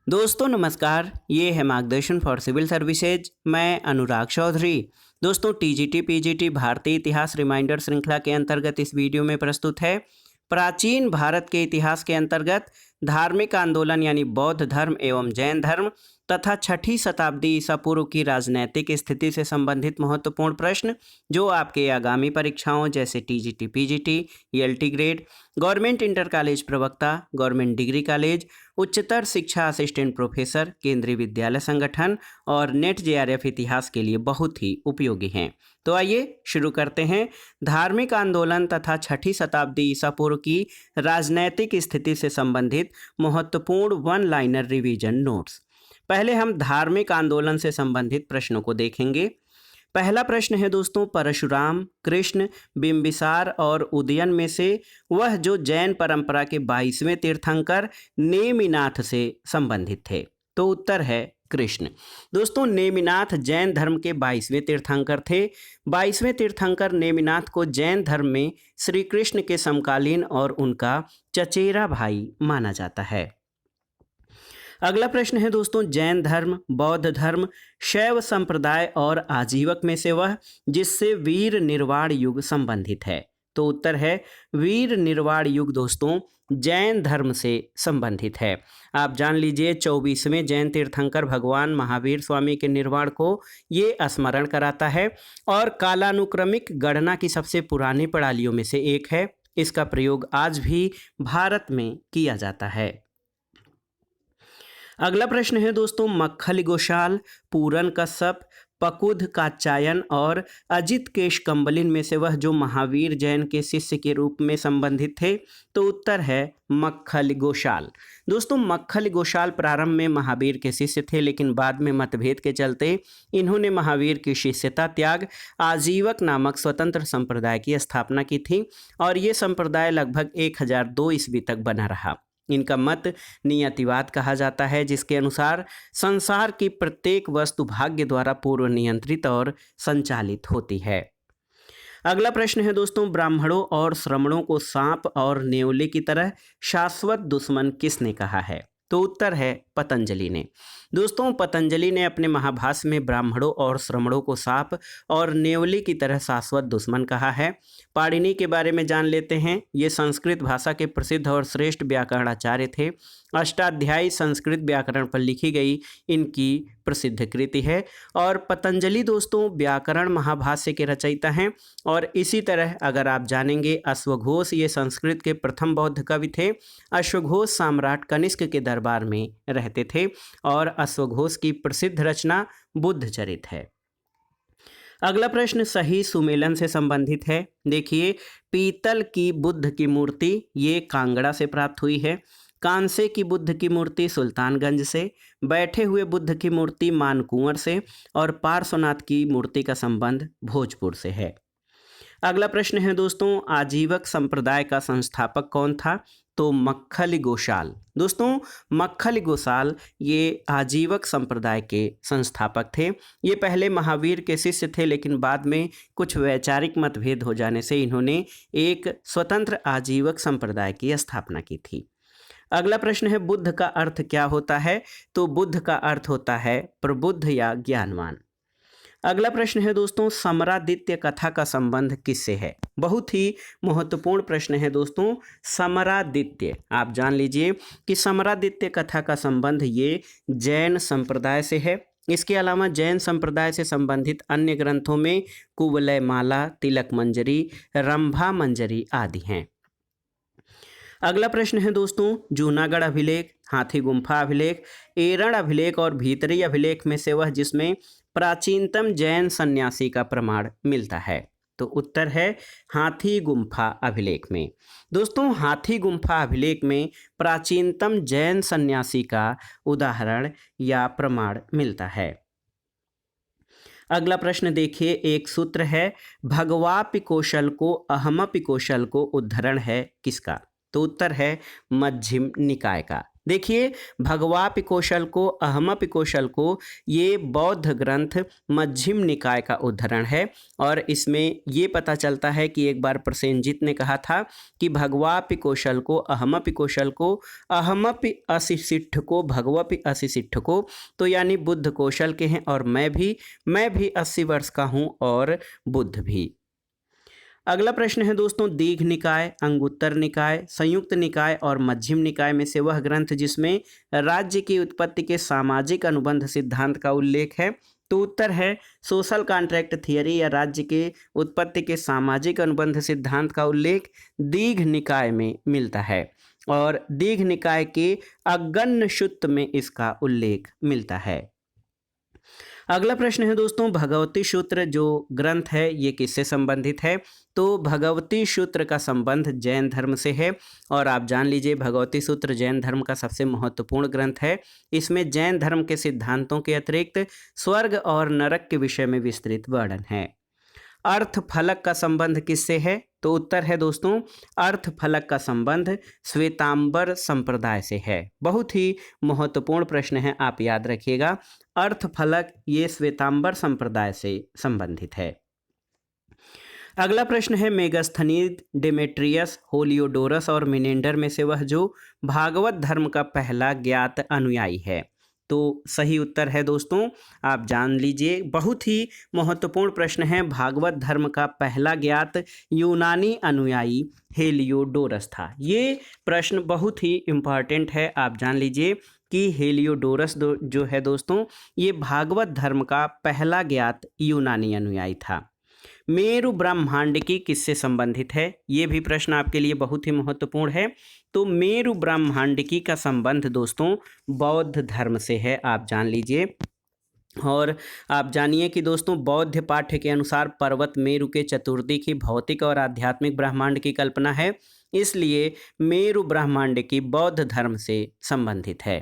दोस्तों नमस्कार, ये है मार्गदर्शन फॉर सिविल सर्विसेज। मैं अनुराग चौधरी। दोस्तों टीजीटी पीजीटी भारतीय इतिहास रिमाइंडर श्रृंखला के अंतर्गत इस वीडियो में प्रस्तुत है प्राचीन भारत के इतिहास के अंतर्गत धार्मिक आंदोलन यानी बौद्ध धर्म एवं जैन धर्म तथा छठी शताब्दी ईसा पूर्व की राजनैतिक स्थिति से संबंधित महत्वपूर्ण प्रश्न जो आपके आगामी परीक्षाओं जैसे TGT PGT ELT grade, government inter college प्रवक्ता, गवर्नमेंट डिग्री कॉलेज, उच्चतर शिक्षा असिस्टेंट प्रोफेसर, केंद्रीय विद्यालय संगठन और नेट जेआरएफ इतिहास के लिए बहुत ही उपयोगी हैं। तो आइए शुरू करते हैं धार्मिक आंदोलन तथा छठी शताब्दी ईसा पूर्व की राजनैतिक स्थिति से संबंधित महत्वपूर्ण वन लाइनर रिवीजन नोट्स। पहले हम धार्मिक आंदोलन से संबंधित प्रश्नों को देखेंगे। पहला प्रश्न है दोस्तों, परशुराम, कृष्ण, बिंबिसार और उदयन में से वह जो जैन परंपरा के 22वें तीर्थंकर नेमिनाथ से संबंधित थे। तो उत्तर है कृष्ण। दोस्तों नेमिनाथ जैन धर्म के 22वें तीर्थंकर थे। 22वें तीर्थंकर नेमिनाथ को जैन धर्म में श्री कृष्ण के समकालीन और उनका चचेरा भाई माना जाता है। अगला प्रश्न है दोस्तों, जैन धर्म, बौद्ध धर्म, शैव संप्रदाय और आजीवक में से वह जिससे वीर निर्वाण युग संबंधित है। तो उत्तर है वीर निर्वाण युग दोस्तों जैन धर्म से संबंधित है। आप जान लीजिए 24वें जैन तीर्थंकर भगवान महावीर स्वामी के निर्वाण को ये स्मरण कराता है और कालानुक्रमिक गणना की सबसे पुरानी प्रणालियों में से एक है। इसका प्रयोग आज भी भारत में किया जाता है। अगला प्रश्न है दोस्तों, मक्खल गोशाल, पूरन कश्यप, पकुध कात्यायन और अजित केश कंबलिन में से वह जो महावीर जैन के शिष्य के रूप में संबंधित थे। तो उत्तर है मक्खल गोशाल। दोस्तों मक्खल गोशाल प्रारंभ में महावीर के शिष्य थे, लेकिन बाद में मतभेद के चलते इन्होंने महावीर की शिष्यता त्याग आजीवक नामक स्वतंत्र संप्रदाय की स्थापना की थी और ये संप्रदाय लगभग 1002 ईस्वी तक बना रहा। इनका मत नियतिवाद कहा जाता है, जिसके अनुसार संसार की प्रत्येक वस्तु भाग्य द्वारा पूर्व नियंत्रित और संचालित होती है। अगला प्रश्न है दोस्तों, ब्राह्मणों और श्रमणों को सांप और नेवले की तरह शाश्वत दुश्मन किसने कहा है। तो उत्तर है पतंजलि ने। दोस्तों पतंजलि ने अपने महाभाष्य में ब्राह्मणों और श्रमणों को सांप और नेवले की तरह शाश्वत दुश्मन कहा है। पाणिनि के बारे में जान लेते हैं। ये संस्कृत भाषा के प्रसिद्ध और श्रेष्ठ व्याकरणाचार्य थे। अष्टाध्यायी संस्कृत व्याकरण पर लिखी गई इनकी प्रसिद्ध कृति है और पतंजलि दोस्तों व्याकरण महाभाष्य के रचयिता हैं। और इसी तरह अगर आप जानेंगे अश्वघोष ये संस्कृत के प्रथम बौद्ध कवि थे। अश्वघोष सम्राट कनिष्क के दरबार में रहते थे और अश्वघोष की प्रसिद्ध रचना बुद्ध चरित है। अगला प्रश्न सही सुमेलन से संबंधित है। देखिए पीतल की बुद्ध की मूर्ति ये कांगड़ा से प्राप्त हुई है। कांसे की बुद्ध की मूर्ति सुल्तानगंज से, बैठे हुए बुद्ध की मूर्ति मानकुंवर से और पार्श्वनाथ की मूर्ति का संबंध भोजपुर से है। अगला प्रश्न है दोस्तों, आजीवक संप्रदाय का संस्थापक कौन था। तो मक्खल गोशाल। दोस्तों मक्खल गोशाल ये आजीवक संप्रदाय के संस्थापक थे। ये पहले महावीर के शिष्य थे, लेकिन बाद में कुछ वैचारिक मतभेद हो जाने से इन्होंने एक स्वतंत्र आजीवक संप्रदाय की स्थापना की थी। अगला प्रश्न है बुद्ध का अर्थ क्या होता है। तो बुद्ध का अर्थ होता है प्रबुद्ध या ज्ञानवान। अगला प्रश्न है दोस्तों, समरादित्य कथा का संबंध किससे है। बहुत ही महत्वपूर्ण प्रश्न है दोस्तों। समरादित्य आप जान लीजिए कि समरादित्य कथा का संबंध ये जैन संप्रदाय से है। इसके अलावा जैन संप्रदाय से संबंधित अन्य ग्रंथों में कुवलय माला, तिलक मंजरी, रंभा मंजरी आदि हैं। अगला प्रश्न है दोस्तों, जूनागढ़ अभिलेख, हाथी गुम्फा अभिलेख, एरण अभिलेख और भीतरी अभिलेख में से वह जिसमें प्राचीनतम जैन सन्यासी का प्रमाण मिलता है। तो उत्तर है हाथी गुम्फा अभिलेख में। दोस्तों हाथी गुम्फा अभिलेख में प्राचीनतम जैन सन्यासी का उदाहरण या प्रमाण मिलता है। अगला प्रश्न देखिए, एक सूत्र है भगवापि कौशल को अहमपि कौशल को उद्धरण है किसका। तो उत्तर है मध्यम निकाय का। देखिए, भगवापि कौशल को, अहमपि कौशल को, ये बौद्ध ग्रंथ मध्यम निकाय का उद्धरण है। और इसमें ये पता चलता है कि एक बार प्रसेनजित ने कहा था कि भगवापि कौशल को, अहमपि कौशल को, अहमपि असिसिट्ठ को, भगवपि असिसिट्ठ को, तो यानी बुद्ध कौशल के हैं और मैं भी 80 वर्ष का हूँ और बुद्ध भी। अगला प्रश्न है दोस्तों, दीघ निकाय, अंगुत्तर निकाय, संयुक्त निकाय और मध्यम निकाय में से वह ग्रंथ जिसमें राज्य की उत्पत्ति के सामाजिक अनुबंध सिद्धांत का उल्लेख है। तो उत्तर है सोशल कॉन्ट्रैक्ट थियरी या राज्य के उत्पत्ति के सामाजिक अनुबंध सिद्धांत का उल्लेख दीघ निकाय में मिलता है और दीघ निकाय के अगन्य सूत्र में इसका उल्लेख मिलता है। अगला प्रश्न है दोस्तों, भगवती सूत्र जो ग्रंथ है ये किससे संबंधित है। तो भगवती सूत्र का संबंध जैन धर्म से है और आप जान लीजिए भगवती सूत्र जैन धर्म का सबसे महत्वपूर्ण ग्रंथ है। इसमें जैन धर्म के सिद्धांतों के अतिरिक्त स्वर्ग और नरक के विषय में विस्तृत वर्णन है। अर्थ फलक का संबंध किससे है। तो उत्तर है दोस्तों, अर्थ फलक का संबंध श्वेतांबर संप्रदाय से है। बहुत ही महत्वपूर्ण प्रश्न है, आप याद रखिएगा। अर्थ फलक ये श्वेतांबर संप्रदाय से संबंधित है। अगला प्रश्न है, मेगास्थनीद, डेमेट्रियस, होलियोडोरस और मिनेंडर में से वह जो भागवत धर्म का पहला ज्ञात अनुयायी है। तो सही उत्तर है दोस्तों, आप जान लीजिए, बहुत ही महत्वपूर्ण प्रश्न है। भागवत धर्म का पहला ज्ञात यूनानी अनुयायी हेलियोडोरस था। ये प्रश्न बहुत ही इम्पॉर्टेंट है, आप जान लीजिए कि हेलियोडोरस जो है दोस्तों, ये भागवत धर्म का पहला ज्ञात यूनानी अनुयायी था। मेरु ब्रह्मांडिकी किससे संबंधित है। ये भी प्रश्न आपके लिए बहुत ही महत्वपूर्ण है। तो मेरु ब्रह्मांडिकी का संबंध दोस्तों बौद्ध धर्म से है, आप जान लीजिए। और आप जानिए कि दोस्तों बौद्ध पाठ्य के अनुसार पर्वत मेरु के चतुर्दिक ही भौतिक और आध्यात्मिक ब्रह्मांड की कल्पना है, इसलिए मेरु ब्रह्मांडिकी बौद्ध धर्म से संबंधित है।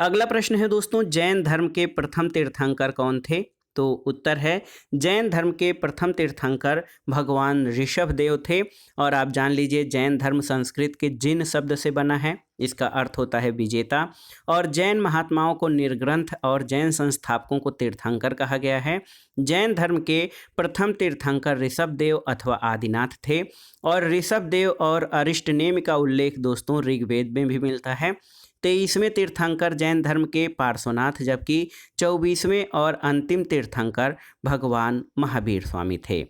अगला प्रश्न है दोस्तों, जैन धर्म के प्रथम तीर्थंकर कौन थे। तो उत्तर है जैन धर्म के प्रथम तीर्थंकर भगवान ऋषभ देव थे। और आप जान लीजिए जैन धर्म संस्कृत के जिन शब्द से बना है, इसका अर्थ होता है विजेता। और जैन महात्माओं को निर्ग्रंथ और जैन संस्थापकों को तीर्थंकर कहा गया है। जैन धर्म के प्रथम तीर्थंकर ऋषभ देव अथवा आदिनाथ थे। और ऋषभ देव और अरिष्टनेमि का उल्लेख दोस्तों ऋग्वेद में भी मिलता है। 23वें तीर्थंकर जैन धर्म के पार्श्वनाथ, जबकि 24वें और अंतिम तीर्थंकर भगवान महावीर स्वामी थे।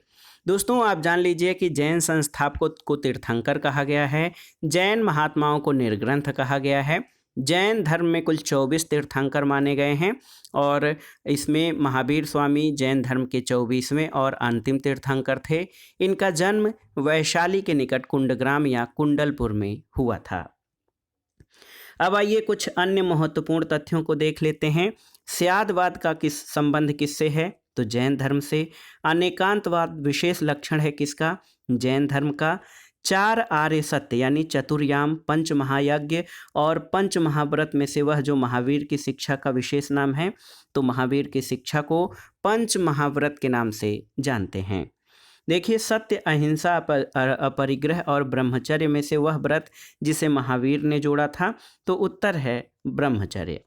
दोस्तों आप जान लीजिए कि जैन संस्थापकों को तीर्थंकर कहा गया है, जैन महात्माओं को निर्ग्रंथ कहा गया है। जैन धर्म में कुल 24 तीर्थंकर माने गए हैं और इसमें महावीर स्वामी जैन धर्म के 24वें और अंतिम तीर्थंकर थे। इनका जन्म वैशाली के निकट कुंडग्राम या कुंडलपुर में हुआ था। अब आइए कुछ अन्य महत्वपूर्ण तथ्यों को देख लेते हैं। स्यादवाद का संबंध किससे है। तो जैन धर्म से। अनेकांतवाद विशेष लक्षण है किसका, जैन धर्म का। 4 आर्य सत्य यानी चतुर्याम, पंच महायज्ञ और पंच महाव्रत में से वह जो महावीर की शिक्षा का विशेष नाम है। तो महावीर की शिक्षा को पंच महाव्रत के नाम से जानते हैं। देखिए, सत्य, अहिंसा, अपरिग्रह और ब्रह्मचर्य में से वह व्रत जिसे महावीर ने जोड़ा था। तो उत्तर है ब्रह्मचर्य।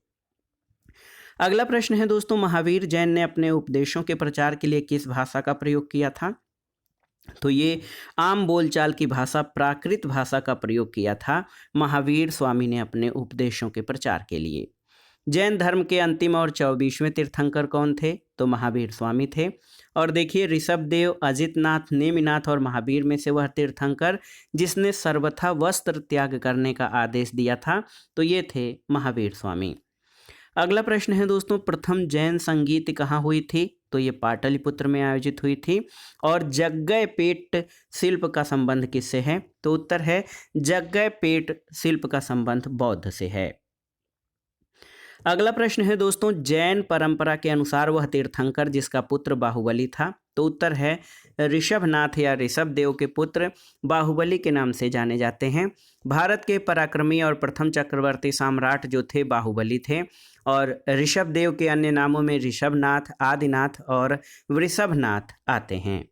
अगला प्रश्न है दोस्तों, महावीर जैन ने अपने उपदेशों के प्रचार के लिए किस भाषा का प्रयोग किया था। तो ये आम बोलचाल की भाषा, प्राकृत भाषा का प्रयोग किया था महावीर स्वामी ने अपने उपदेशों के प्रचार के लिए। जैन धर्म के अंतिम और 24वें तीर्थंकर कौन थे। तो महावीर स्वामी थे। और देखिए, ऋषभ देव, अजितनाथ, नेमिनाथ और महावीर में से वह तीर्थंकर जिसने सर्वथा वस्त्र त्याग करने का आदेश दिया था। तो ये थे महावीर स्वामी। अगला प्रश्न है दोस्तों, प्रथम जैन संगीत कहाँ हुई थी। तो ये पाटलिपुत्र में आयोजित हुई थी। और जग्गयपेट शिल्प का संबंध किससे है। तो उत्तर है जग्गयपेट शिल्प का संबंध बौद्ध से है। अगला प्रश्न है दोस्तों, जैन परंपरा के अनुसार वह तीर्थंकर जिसका पुत्र बाहुबली था। तो उत्तर है ऋषभनाथ या ऋषभ देव के पुत्र बाहुबली के नाम से जाने जाते हैं। भारत के पराक्रमी और प्रथम चक्रवर्ती सम्राट जो थे बाहुबली थे। और ऋषभ देव के अन्य नामों में ऋषभनाथ, आदिनाथ और वृषभनाथ आते हैं।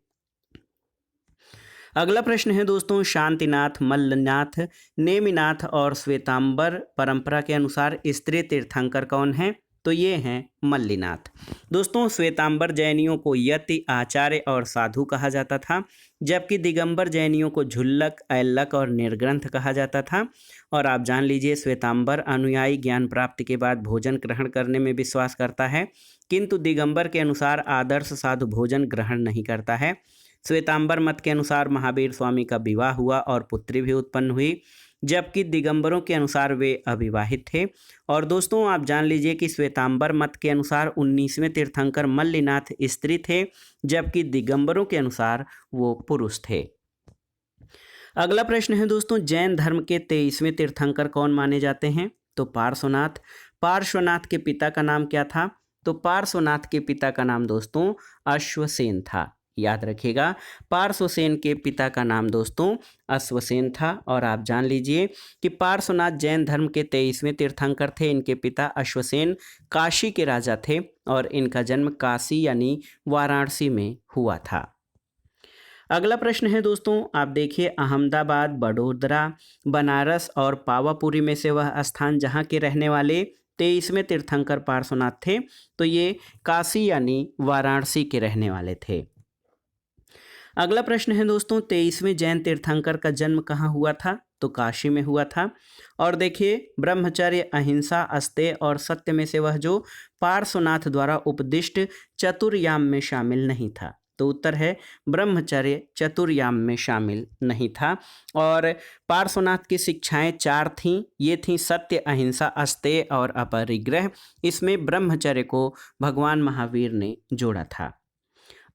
अगला प्रश्न है दोस्तों, शांतिनाथ, मल्लनाथ, नेमिनाथ और श्वेतांबर परंपरा के अनुसार स्त्री तीर्थंकर कौन है? तो ये हैं मल्लिनाथ। दोस्तों श्वेतांबर जैनियों को यति, आचार्य और साधु कहा जाता था, जबकि दिगंबर जैनियों को झुल्लक, ऐल्लक और निर्ग्रंथ कहा जाता था। और आप जान लीजिए, श्वेतांबर अनुयायी ज्ञान प्राप्ति के बाद भोजन ग्रहण करने में विश्वास करता है, किंतु दिगंबर के अनुसार आदर्श साधु भोजन ग्रहण नहीं करता है। श्वेतांबर मत के अनुसार महावीर स्वामी का विवाह हुआ और पुत्री भी उत्पन्न हुई, जबकि दिगंबरों के अनुसार वे अविवाहित थे। और दोस्तों आप जान लीजिए कि श्वेतांबर मत के अनुसार 19वें तीर्थंकर मल्लिनाथ स्त्री थे, जबकि दिगंबरों के अनुसार वो पुरुष थे। अगला प्रश्न है दोस्तों, जैन धर्म के 23वें तीर्थंकर कौन माने जाते हैं? तो पार्श्वनाथ। पार्श्वनाथ के पिता का नाम क्या था? तो पार्श्वनाथ के पिता का नाम दोस्तों अश्वसेन था। याद रखिएगा, पार्श्वसेन के पिता का नाम दोस्तों अश्वसेन था। और आप जान लीजिए कि पार्श्वनाथ जैन धर्म के 23वें तीर्थंकर थे। इनके पिता अश्वसेन काशी के राजा थे और इनका जन्म काशी यानी वाराणसी में हुआ था। अगला प्रश्न है दोस्तों, आप देखिए, अहमदाबाद, बड़ोदरा, बनारस और पावापुरी में से वह स्थान जहाँ के रहने वाले 23वें तीर्थंकर पार्श्वनाथ थे, तो ये काशी यानी वाराणसी के रहने वाले थे। अगला प्रश्न है दोस्तों, 23वें जैन तीर्थंकर का जन्म कहाँ हुआ था? तो काशी में हुआ था। और देखिए, ब्रह्मचर्य, अहिंसा, अस्तेय और सत्य में से वह जो पार्श्वनाथ द्वारा उपदिष्ट चतुर्याम में शामिल नहीं था। तो उत्तर है ब्रह्मचर्य चतुर्याम में शामिल नहीं था। और पार्श्वनाथ की शिक्षाएं 4 थीं। ये थीं सत्य, अहिंसा, अस्तेय और अपरिग्रह। इसमें ब्रह्मचर्य को भगवान महावीर ने जोड़ा था।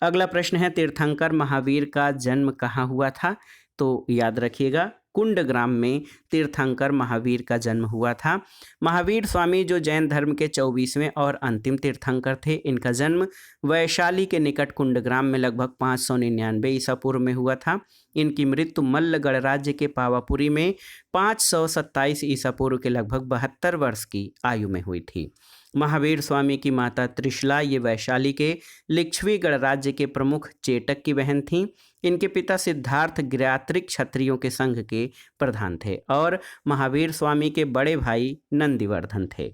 अगला प्रश्न है, तीर्थंकर महावीर का जन्म कहाँ हुआ था? तो याद रखिएगा, कुंडग्राम में तीर्थंकर महावीर का जन्म हुआ था। महावीर स्वामी जो जैन धर्म के 24वें और अंतिम तीर्थंकर थे, इनका जन्म वैशाली के निकट कुंडग्राम में लगभग 599 ईसा पूर्व में हुआ था। इनकी मृत्यु मल्ल गणराज्य के पावापुरी में 527 ईसा पूर्व के लगभग 72 वर्ष की आयु में हुई थी। महावीर स्वामी की माता त्रिशला ये वैशाली के लिच्छवी गणराज्य के प्रमुख चेटक की बहन थीं। इनके पिता सिद्धार्थ गिरात्रिक क्षत्रियों के संघ के प्रधान थे और महावीर स्वामी के बड़े भाई नंदिवर्धन थे।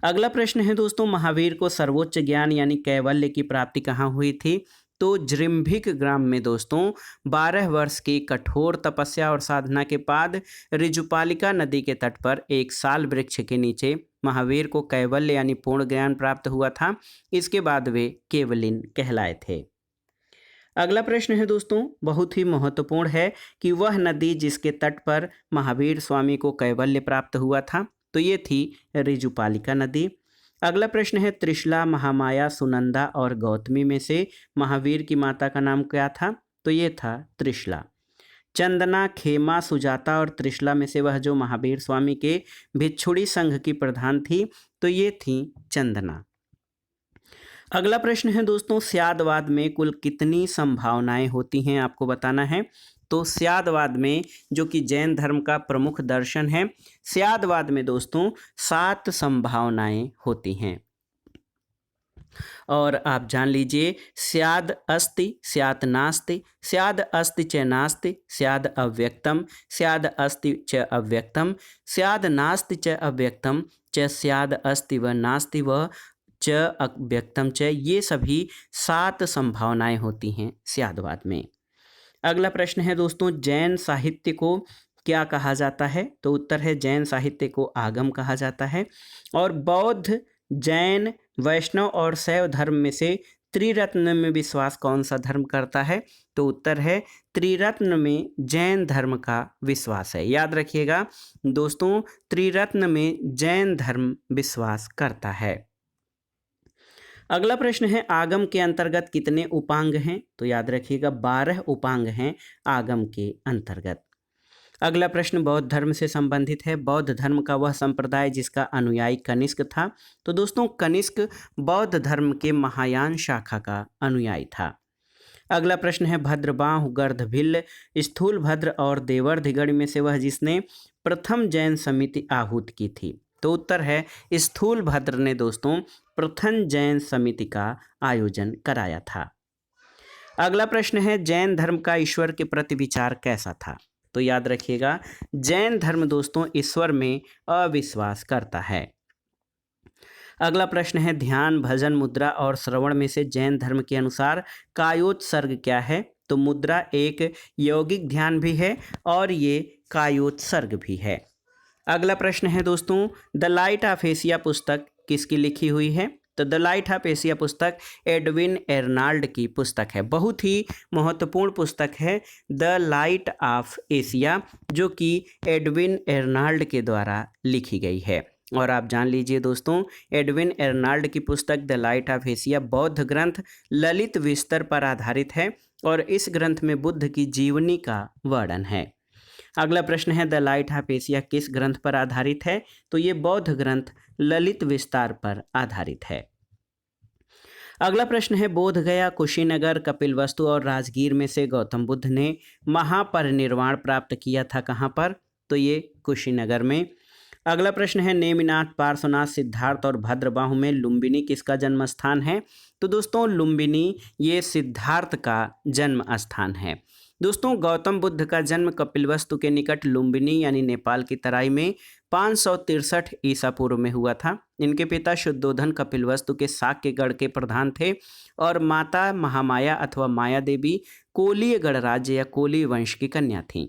अगला प्रश्न है दोस्तों, महावीर को सर्वोच्च ज्ञान यानी कैवल्य की प्राप्ति कहाँ हुई थी? तो जृंभिक ग्राम में दोस्तों 12 वर्ष की कठोर तपस्या और साधना के बाद ऋजुपालिका नदी के तट पर एक साल वृक्ष के नीचे महावीर को कैवल्य यानी पूर्ण ज्ञान प्राप्त हुआ था। इसके बाद वे केवलिन कहलाए थे। अगला प्रश्न है दोस्तों, बहुत ही महत्वपूर्ण है कि वह नदी जिसके तट पर महावीर स्वामी को कैवल्य प्राप्त हुआ था, तो ये थी ऋजुपालिका नदी। अगला प्रश्न है, त्रिशला, महामाया, सुनंदा और गौतमी में से महावीर की माता का नाम क्या था? तो ये था त्रिशला। चंदना, खेमा, सुजाता और त्रिशला में से वह जो महावीर स्वामी के भिक्षुणी संघ की प्रधान थी, तो ये थी चंदना। अगला प्रश्न है दोस्तों, स्यादवाद में कुल कितनी संभावनाएं होती हैं आपको बताना है। तो स्यादवाद में, जो कि जैन धर्म का प्रमुख दर्शन है, स्यादवाद में दोस्तों 7 संभावनाएं होती हैं। और आप जान लीजिए, स्याद अस्ति, स्यात् नास्ति, स्याद अस्ति च नास्ति, स्याद अव्यक्तम, स्याद अस्ति च अव्यक्तम, स्याद नास्ति च अव्यक्तम च स्याद अस्ति व नास्ति व च अव्यक्तम च, ये सभी 7 संभावनाएं होती हैं स्यादवाद में। अगला प्रश्न है दोस्तों, जैन साहित्य को क्या कहा जाता है? तो उत्तर है जैन साहित्य को आगम कहा जाता है। और बौद्ध, जैन, वैष्णव और शैव धर्म में से त्रिरत्न में विश्वास कौन सा धर्म करता है? तो उत्तर है त्रिरत्न में जैन धर्म का विश्वास है। याद रखिएगा दोस्तों, त्रिरत्न में जैन धर्म विश्वास करता है। अगला प्रश्न है, आगम के अंतर्गत कितने उपांग हैं? तो याद रखिएगा 12 उपांग हैं आगम के अंतर्गत। अगला प्रश्न बौद्ध धर्म से संबंधित है। बौद्ध धर्म का वह संप्रदाय जिसका अनुयायी कनिष्क था। तो दोस्तों कनिष्क बौद्ध धर्म के महायान शाखा का अनुयायी था। अगला प्रश्न है, भद्रबाहु, गर्दभिल्ल, स्थूलभद्र और देवर्धिगण में से वह जिसने प्रथम जैन समिति आहूत की थी। तो उत्तर है स्थूलभद्र ने दोस्तों प्रथम जैन समिति का आयोजन कराया था। अगला प्रश्न है, जैन धर्म का ईश्वर के प्रति विचार कैसा था? तो याद रखिएगा, जैन धर्म दोस्तों ईश्वर में अविश्वास करता है। अगला प्रश्न है, ध्यान, भजन, मुद्रा और श्रवण में से जैन धर्म के अनुसार कायोत्सर्ग क्या है? तो मुद्रा एक यौगिक ध्यान भी है और ये कायोत्सर्ग भी है। अगला प्रश्न है दोस्तों, द लाइट ऑफ एशिया पुस्तक किसकी लिखी हुई है? तो द लाइट ऑफ एशिया पुस्तक एडविन एर्नाल्ड की पुस्तक है। बहुत ही महत्वपूर्ण पुस्तक है द लाइट ऑफ एशिया, जो कि एडविन एर्नाल्ड के द्वारा लिखी गई है। और आप जान लीजिए दोस्तों, एडविन एर्नाल्ड की पुस्तक द लाइट ऑफ एशिया बौद्ध ग्रंथ ललित विस्तर पर आधारित है और इस ग्रंथ में बुद्ध की जीवनी का वर्णन है। अगला प्रश्न है, द लाइट ऑफ एशिया किस ग्रंथ पर आधारित है? तो ये बौद्ध ग्रंथ ललित विस्तार पर आधारित है। अगला प्रश्न है, बोधगया, कुशीनगर, कपिलवस्तु और राजगीर में से गौतम बुद्ध ने महापरिनिर्वाण प्राप्त किया था कहाँ पर? तो ये कुशीनगर में। अगला प्रश्न है, नेमिनाथ, पार्श्वनाथ, सिद्धार्थ और भद्रबाहु में लुम्बिनी किसका जन्म स्थान है? तो दोस्तों लुम्बिनी ये सिद्धार्थ का जन्म स्थान है। दोस्तों गौतम बुद्ध का जन्म कपिलवस्तु के निकट लुम्बिनी यानी नेपाल की तराई में 563 ईसा पूर्व में हुआ था। इनके पिता शुद्धोधन कपिलवस्तु के शाक्यगढ़ के प्रधान थे और माता महामाया अथवा माया देवी कोलीय गणराज्य या कोलीय वंश की कन्या थीं।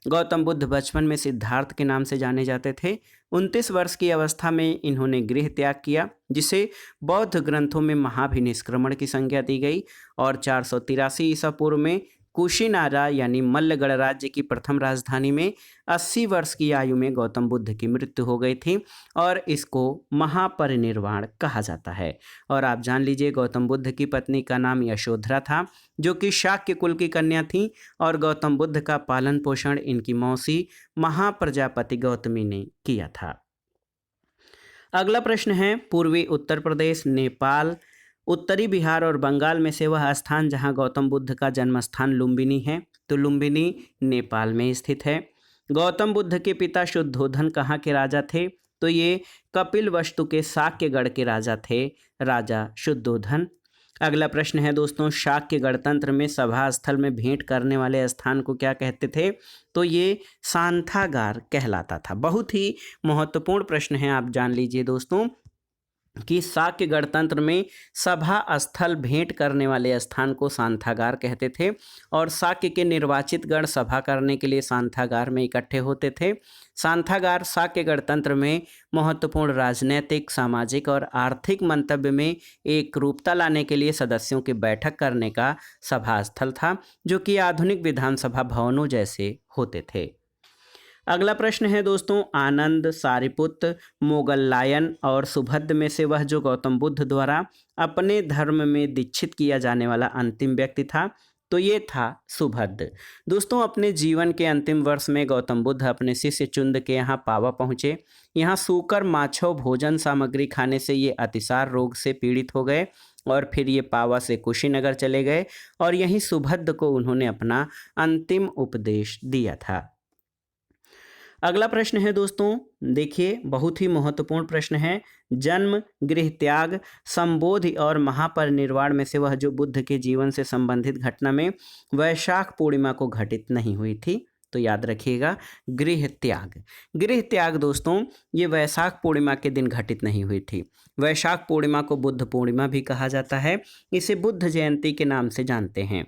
गौतम बुद्ध बचपन में सिद्धार्थ के नाम से जाने जाते थे। 29 वर्ष की अवस्था में इन्होंने गृह त्याग किया, जिसे बौद्ध ग्रंथों में महाभिनिष्क्रमण की संज्ञा दी गई और 483 ईसा पूर्व में कुशीनारा यानी मल्ल गणराज्य की प्रथम राजधानी में 80 वर्ष की आयु में गौतम बुद्ध की मृत्यु हो गई थी और इसको महापरिनिर्वाण कहा जाता है। और आप जान लीजिए, गौतम बुद्ध की पत्नी का नाम यशोधरा था, जो कि शाक्य कुल की कन्या थी और गौतम बुद्ध का पालन पोषण इनकी मौसी महाप्रजापति गौतमी ने किया था। अगला प्रश्न है, पूर्वी उत्तर प्रदेश, नेपाल, उत्तरी बिहार और बंगाल में से वह स्थान जहां गौतम बुद्ध का जन्म स्थान लुम्बिनी है। तो लुम्बिनी नेपाल में स्थित है। गौतम बुद्ध के पिता शुद्धोधन कहाँ के राजा थे? तो ये कपिलवस्तु के शाक्यगढ़ के राजा थे, राजा शुद्धोधन। अगला प्रश्न है दोस्तों, शाक्य गणतंत्र में सभा स्थल में भेंट करने वाले स्थान को क्या कहते थे? तो ये सांथागार कहलाता था। बहुत ही महत्वपूर्ण प्रश्न है, आप जान लीजिए दोस्तों कि शाक्य गणतंत्र में सभा स्थल भेंट करने वाले स्थान को सांथागार कहते थे और शाक्य के निर्वाचित गण सभा करने के लिए सांथागार में इकट्ठे होते थे। सांथागार शाक्य गणतंत्र में महत्वपूर्ण राजनीतिक, सामाजिक और आर्थिक मंतव्य में एक रूपता लाने के लिए सदस्यों की बैठक करने का सभा स्थल था, जो कि आधुनिक विधानसभा भवनों जैसे होते थे। अगला प्रश्न है दोस्तों, आनंद, सारिपुत्र, मोगल्लायन और सुभद्र में से वह जो गौतम बुद्ध द्वारा अपने धर्म में दीक्षित किया जाने वाला अंतिम व्यक्ति था? तो ये था सुभद्र। दोस्तों अपने जीवन के अंतिम वर्ष में गौतम बुद्ध अपने शिष्य चुंद के यहाँ पावा पहुँचे। यहाँ सूकर, माछो भोजन सामग्री खाने से ये अतिसार रोग से पीड़ित हो गए और फिर ये पावा से कुशीनगर चले गए और यहीं सुभद्र को उन्होंने अपना अंतिम उपदेश दिया था। अगला प्रश्न है दोस्तों, देखिए बहुत ही महत्वपूर्ण प्रश्न है, जन्म, गृह त्याग, संबोधि और महापरिनिर्वाण में से वह जो बुद्ध के जीवन से संबंधित घटना में वैशाख पूर्णिमा को घटित नहीं हुई थी? तो याद रखिएगा, गृह त्याग। गृह त्याग दोस्तों ये वैशाख पूर्णिमा के दिन घटित नहीं हुई थी। वैशाख पूर्णिमा को बुद्ध पूर्णिमा भी कहा जाता है। इसे बुद्ध जयंती के नाम से जानते हैं।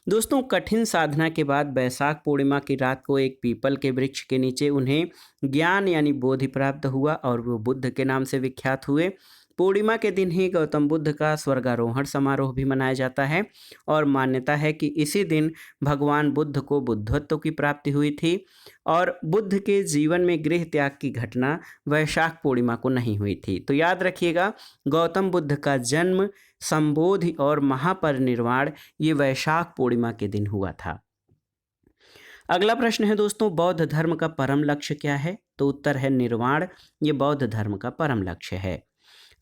दोस्तों कठिन साधना के बाद वैशाख पूर्णिमा की रात को एक पीपल के वृक्ष के नीचे उन्हें ज्ञान यानी बोधि प्राप्त हुआ और वो बुद्ध के नाम से विख्यात हुए। पूर्णिमा के दिन ही गौतम बुद्ध का स्वर्गारोहण समारोह भी मनाया जाता है और मान्यता है कि इसी दिन भगवान बुद्ध को बुद्धत्व की प्राप्ति हुई थी और बुद्ध के जीवन में गृह त्याग की घटना वैशाख पूर्णिमा को नहीं हुई थी। तो याद रखिएगा, गौतम बुद्ध का जन्म, संबोधि और महापरिनिर्वाण ये वैशाख पूर्णिमा के दिन हुआ था। अगला प्रश्न है दोस्तों, बौद्ध धर्म का परम लक्ष्य क्या है? तो उत्तर है निर्वाण। ये बौद्ध धर्म का परम लक्ष्य है।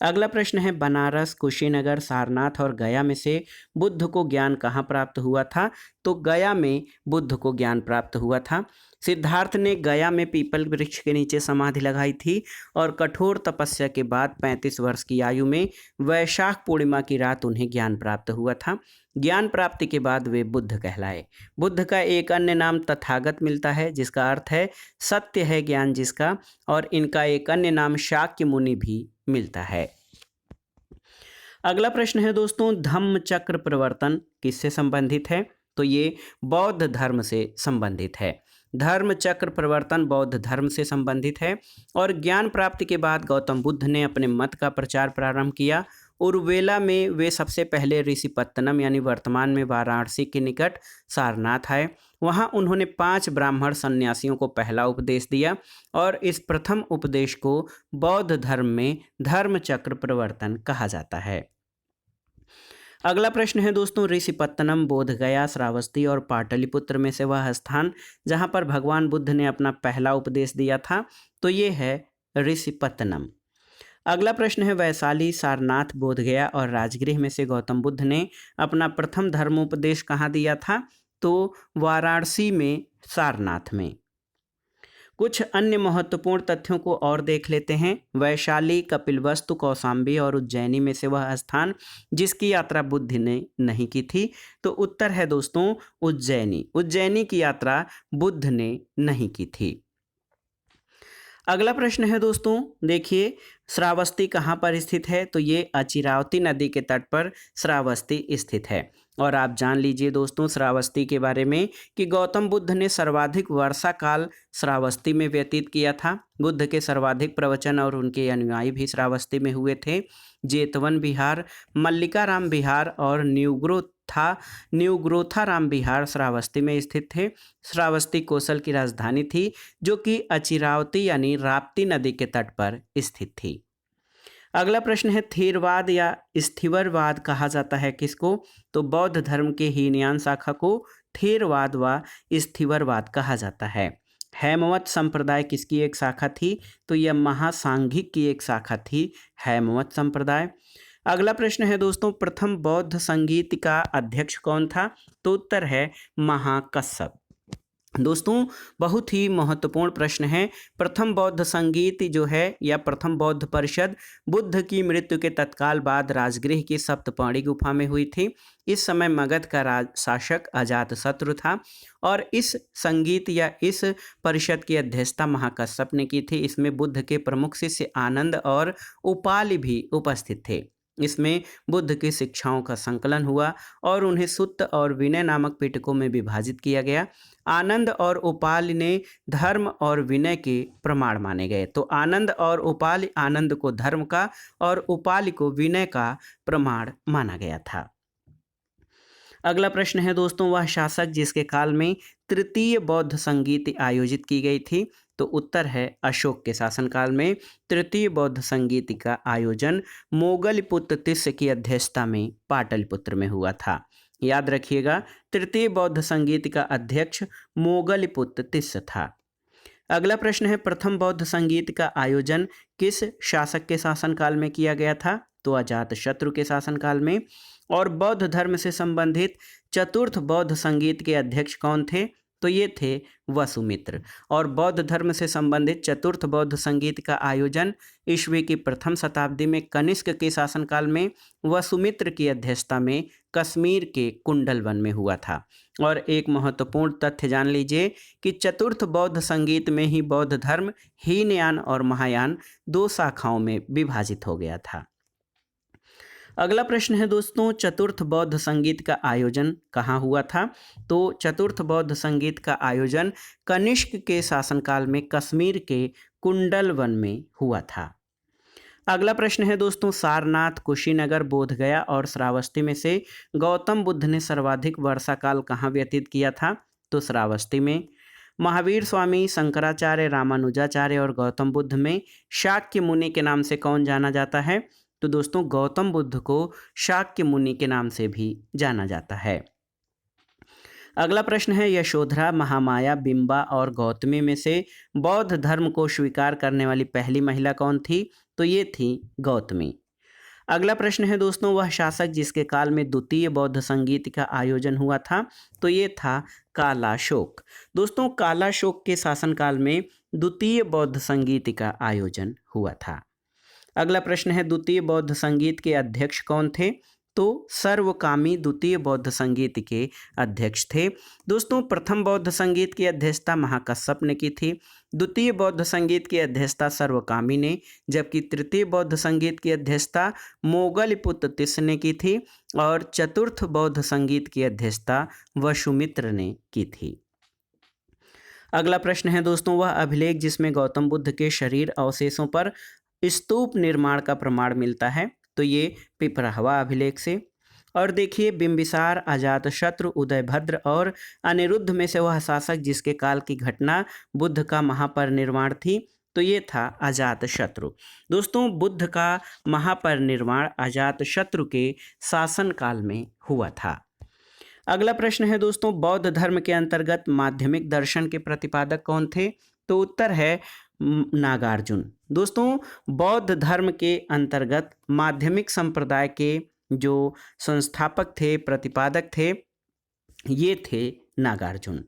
अगला प्रश्न है, बनारस, कुशीनगर, सारनाथ और गया में से बुद्ध को ज्ञान कहाँ प्राप्त हुआ था? तो गया में बुद्ध को ज्ञान प्राप्त हुआ था। सिद्धार्थ ने गया में पीपल वृक्ष के नीचे समाधि लगाई थी और कठोर तपस्या के बाद 35 वर्ष की आयु में वैशाख पूर्णिमा की रात उन्हें ज्ञान प्राप्त हुआ था। ज्ञान प्राप्ति के बाद वे बुद्ध कहलाए। बुद्ध का एक अन्य नाम तथागत मिलता है, जिसका अर्थ है सत्य है ज्ञान जिसका, और इनका एक अन्य नाम शाक्य मुनि भी मिलता है। अगला प्रश्न है दोस्तों, धम्म चक्र प्रवर्तन किससे संबंधित है? तो ये बौद्ध धर्म से संबंधित है। धर्म चक्र प्रवर्तन बौद्ध धर्म से संबंधित है और ज्ञान प्राप्ति के बाद गौतम बुद्ध ने अपने मत का प्रचार प्रारंभ किया। उर्वेला में वे सबसे पहले ऋषिपत्तनम यानी वर्तमान में वाराणसी के निकट सारनाथ आए। वहां उन्होंने 5 ब्राह्मण सन्यासियों को पहला उपदेश दिया और इस प्रथम उपदेश को बौद्ध धर्म में धर्म चक्र प्रवर्तन कहा जाता है। अगला प्रश्न है दोस्तों, ऋषिपत्तनम, बोधगया, श्रावस्ती और पाटलिपुत्र में से वह स्थान जहां पर भगवान बुद्ध ने अपना पहला उपदेश दिया था, तो ये है ऋषिपत्तनम। अगला प्रश्न है, वैशाली, सारनाथ, बोधगया और राजगृह में से गौतम बुद्ध ने अपना प्रथम धर्मोपदेश कहाँ दिया था? तो वाराणसी में, सारनाथ में। कुछ अन्य महत्वपूर्ण तथ्यों को और देख लेते हैं। वैशाली, कपिलवस्तु, कौशाम्बी और उज्जैनी में से वह स्थान जिसकी यात्रा बुद्ध ने नहीं की थी, तो उत्तर है दोस्तों उज्जैनी। उज्जैनी की यात्रा बुद्ध ने नहीं की थी। अगला प्रश्न है दोस्तों, देखिए श्रावस्ती कहाँ पर स्थित है? तो ये अचिरावती नदी के तट पर श्रावस्ती स्थित है। और आप जान लीजिए दोस्तों श्रावस्ती के बारे में कि गौतम बुद्ध ने सर्वाधिक वर्षा काल श्रावस्ती में व्यतीत किया था। बुद्ध के सर्वाधिक प्रवचन और उनके अनुयायी भी श्रावस्ती में हुए थे। जेतवन विहार, मल्लिकाराम विहार और न्यूग्रोथाराम विहार श्रावस्ती में स्थित थे। श्रावस्ती कौशल की राजधानी थी जो कि अचिरावती यानी राप्ती नदी के तट पर स्थित थी। अगला प्रश्न है, थेरवाद या स्थिवरवाद कहा जाता है किसको? तो बौद्ध धर्म के हीनयान शाखा को थेरवाद व स्थिवरवाद कहा जाता है। हैमवत संप्रदाय किसकी एक शाखा थी? तो यह महासांघिक की एक शाखा थी, हैमवत संप्रदाय। अगला प्रश्न है दोस्तों, प्रथम बौद्ध संगीत का अध्यक्ष कौन था? तो उत्तर है महाकश्यप। दोस्तों बहुत ही महत्वपूर्ण प्रश्न है। प्रथम बौद्ध संगीत जो है या प्रथम बौद्ध परिषद बुद्ध की मृत्यु के तत्काल बाद राजगृह की सप्तपर्णी गुफा में हुई थी। इस समय मगध का राज शासक अजातशत्रु था और इस संगीत या इस परिषद की अध्यक्षता महाकश्यप ने की थी। इसमें बुद्ध के प्रमुख शिष्य आनंद और उपालि भी उपस्थित थे। इसमें बुद्ध की शिक्षाओं का संकलन हुआ और उन्हें सुत्त और विनय नामक पिटकों में विभाजित किया गया। आनंद और उपालि ने धर्म और विनय के प्रमाण माने गए। तो आनंद और उपालि, आनंद को धर्म का और उपालि को विनय का प्रमाण माना गया था। अगला प्रश्न है दोस्तों, वह शासक जिसके काल में तृतीय बौद्ध संगीत आयोजित की गई थी? तो उत्तर है अशोक के शासनकाल में तृतीय बौद्ध संगीत का आयोजन मोगलपुत्र तिस्य की अध्यक्षता में पाटलिपुत्र में हुआ था। याद रखिएगा, तृतीय बौद्ध संगीत का अध्यक्ष मोगलपुत्र तिस्य था। अगला प्रश्न है, प्रथम बौद्ध संगीत का आयोजन किस शासक के शासनकाल में किया गया था? तो अजातशत्रु के शासनकाल में। और बौद्ध धर्म से संबंधित चतुर्थ बौद्ध संगीत के अध्यक्ष कौन थे? तो ये थे वसुमित्र। और बौद्ध धर्म से संबंधित चतुर्थ बौद्ध संगीत का आयोजन ईस्वी की प्रथम शताब्दी में कनिष्क के शासनकाल में वसुमित्र की अध्यक्षता में कश्मीर के कुंडल वन में हुआ था। और एक महत्वपूर्ण तथ्य जान लीजिए कि चतुर्थ बौद्ध संगीत में ही बौद्ध धर्म हीनयान और महायान 2 शाखाओं में विभाजित हो गया था। अगला प्रश्न है दोस्तों, चतुर्थ बौद्ध संगीत का आयोजन कहाँ हुआ था? तो चतुर्थ बौद्ध संगीत का आयोजन कनिष्क के शासनकाल में कश्मीर के कुंडल वन में हुआ था। अगला प्रश्न है दोस्तों, सारनाथ, कुशीनगर, बोधगया और श्रावस्ती में से गौतम बुद्ध ने सर्वाधिक वर्षा काल कहाँ व्यतीत किया था? तो श्रावस्ती में। महावीर स्वामी, शंकराचार्य, रामानुजाचार्य और गौतम बुद्ध में शाक्य मुनि के नाम से कौन जाना जाता है? तो दोस्तों गौतम बुद्ध को शाक्य मुनि के नाम से भी जाना जाता है। अगला प्रश्न है, यशोधरा, महामाया, बिंबा और गौतमी में से बौद्ध धर्म को स्वीकार करने वाली पहली महिला कौन थी? तो ये थी गौतमी। अगला प्रश्न है दोस्तों, वह शासक जिसके काल में द्वितीय बौद्ध संगीत का आयोजन हुआ था, तो ये था कालाशोक। दोस्तों कालाशोक के शासनकाल में द्वितीय बौद्ध संगीत का आयोजन हुआ था। अगला प्रश्न है, द्वितीय बौद्ध संगीत के अध्यक्ष कौन थे, तो सर्वकामी द्वितीय बौद्ध संगीत के अध्यक्ष थे। दोस्तों प्रथम बौद्ध संगीत की अध्यक्षता महाकश्यप ने की थी, द्वितीय बौद्ध संगीत की अध्यक्षता सर्वकामी ने, जबकि तृतीय बौद्ध संगीत की अध्यक्षता मोगलपुत तिस ने की थी और चतुर्थ बौद्ध संगीत की अध्यक्षता वसुमित्र ने की थी। अगला प्रश्न है दोस्तों, वह अभिलेख जिसमें गौतम बुद्ध के शरीर अवशेषों पर स्तूप निर्माण का प्रमाण मिलता है, तो ये पिपराहवा अभिलेख से। और देखिए बिंबिसार, अजातशत्रु, उदयभद्र और अनिरुद्ध में से वह शासक जिसके काल की घटना बुद्ध का महापरिनिर्वाण थी, तो ये था अजातशत्रु। दोस्तों बुद्ध का महापरिनिर्वाण अजातशत्रु के शासन काल में हुआ था। अगला प्रश्न है दोस्तों, बौद्ध धर्म के अंतर्गत माध्यमिक दर्शन के प्रतिपादक कौन थे, तो उत्तर है नागार्जुन। दोस्तों बौद्ध धर्म के अंतर्गत माध्यमिक संप्रदाय के जो संस्थापक थे, प्रतिपादक थे, ये थे नागार्जुन।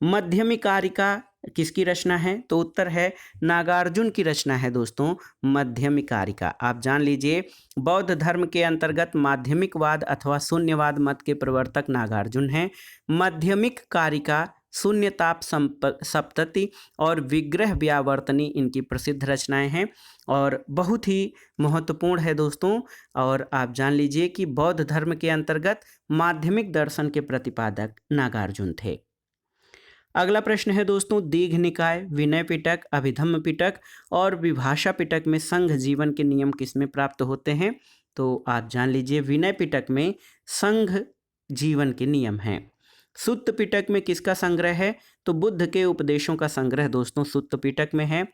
मध्यमिकारिका किसकी रचना है, तो उत्तर है नागार्जुन की रचना है दोस्तों मध्यमिकारिका। आप जान लीजिए बौद्ध धर्म के अंतर्गत माध्यमिकवाद अथवा शून्यवाद मत के प्रवर्तक नागार्जुन हैं। मध्यमिक कारिका, शून्यताप सप्तति और विग्रह व्यावर्तनी इनकी प्रसिद्ध रचनाएं हैं और बहुत ही महत्वपूर्ण है दोस्तों। और आप जान लीजिए कि बौद्ध धर्म के अंतर्गत माध्यमिक दर्शन के प्रतिपादक नागार्जुन थे। अगला प्रश्न है दोस्तों, दीघ निकाय, विनय पिटक, अभिधम्म पिटक और विभाषा पिटक में संघ जीवन के नियम किसमें प्राप्त होते हैं, तो आप जान लीजिए विनय पिटक में संघ जीवन के नियम हैं। सुत्त पिटक में किसका संग्रह है, तो बुद्ध के उपदेशों का संग्रह दोस्तों सुत्त पिटक में है।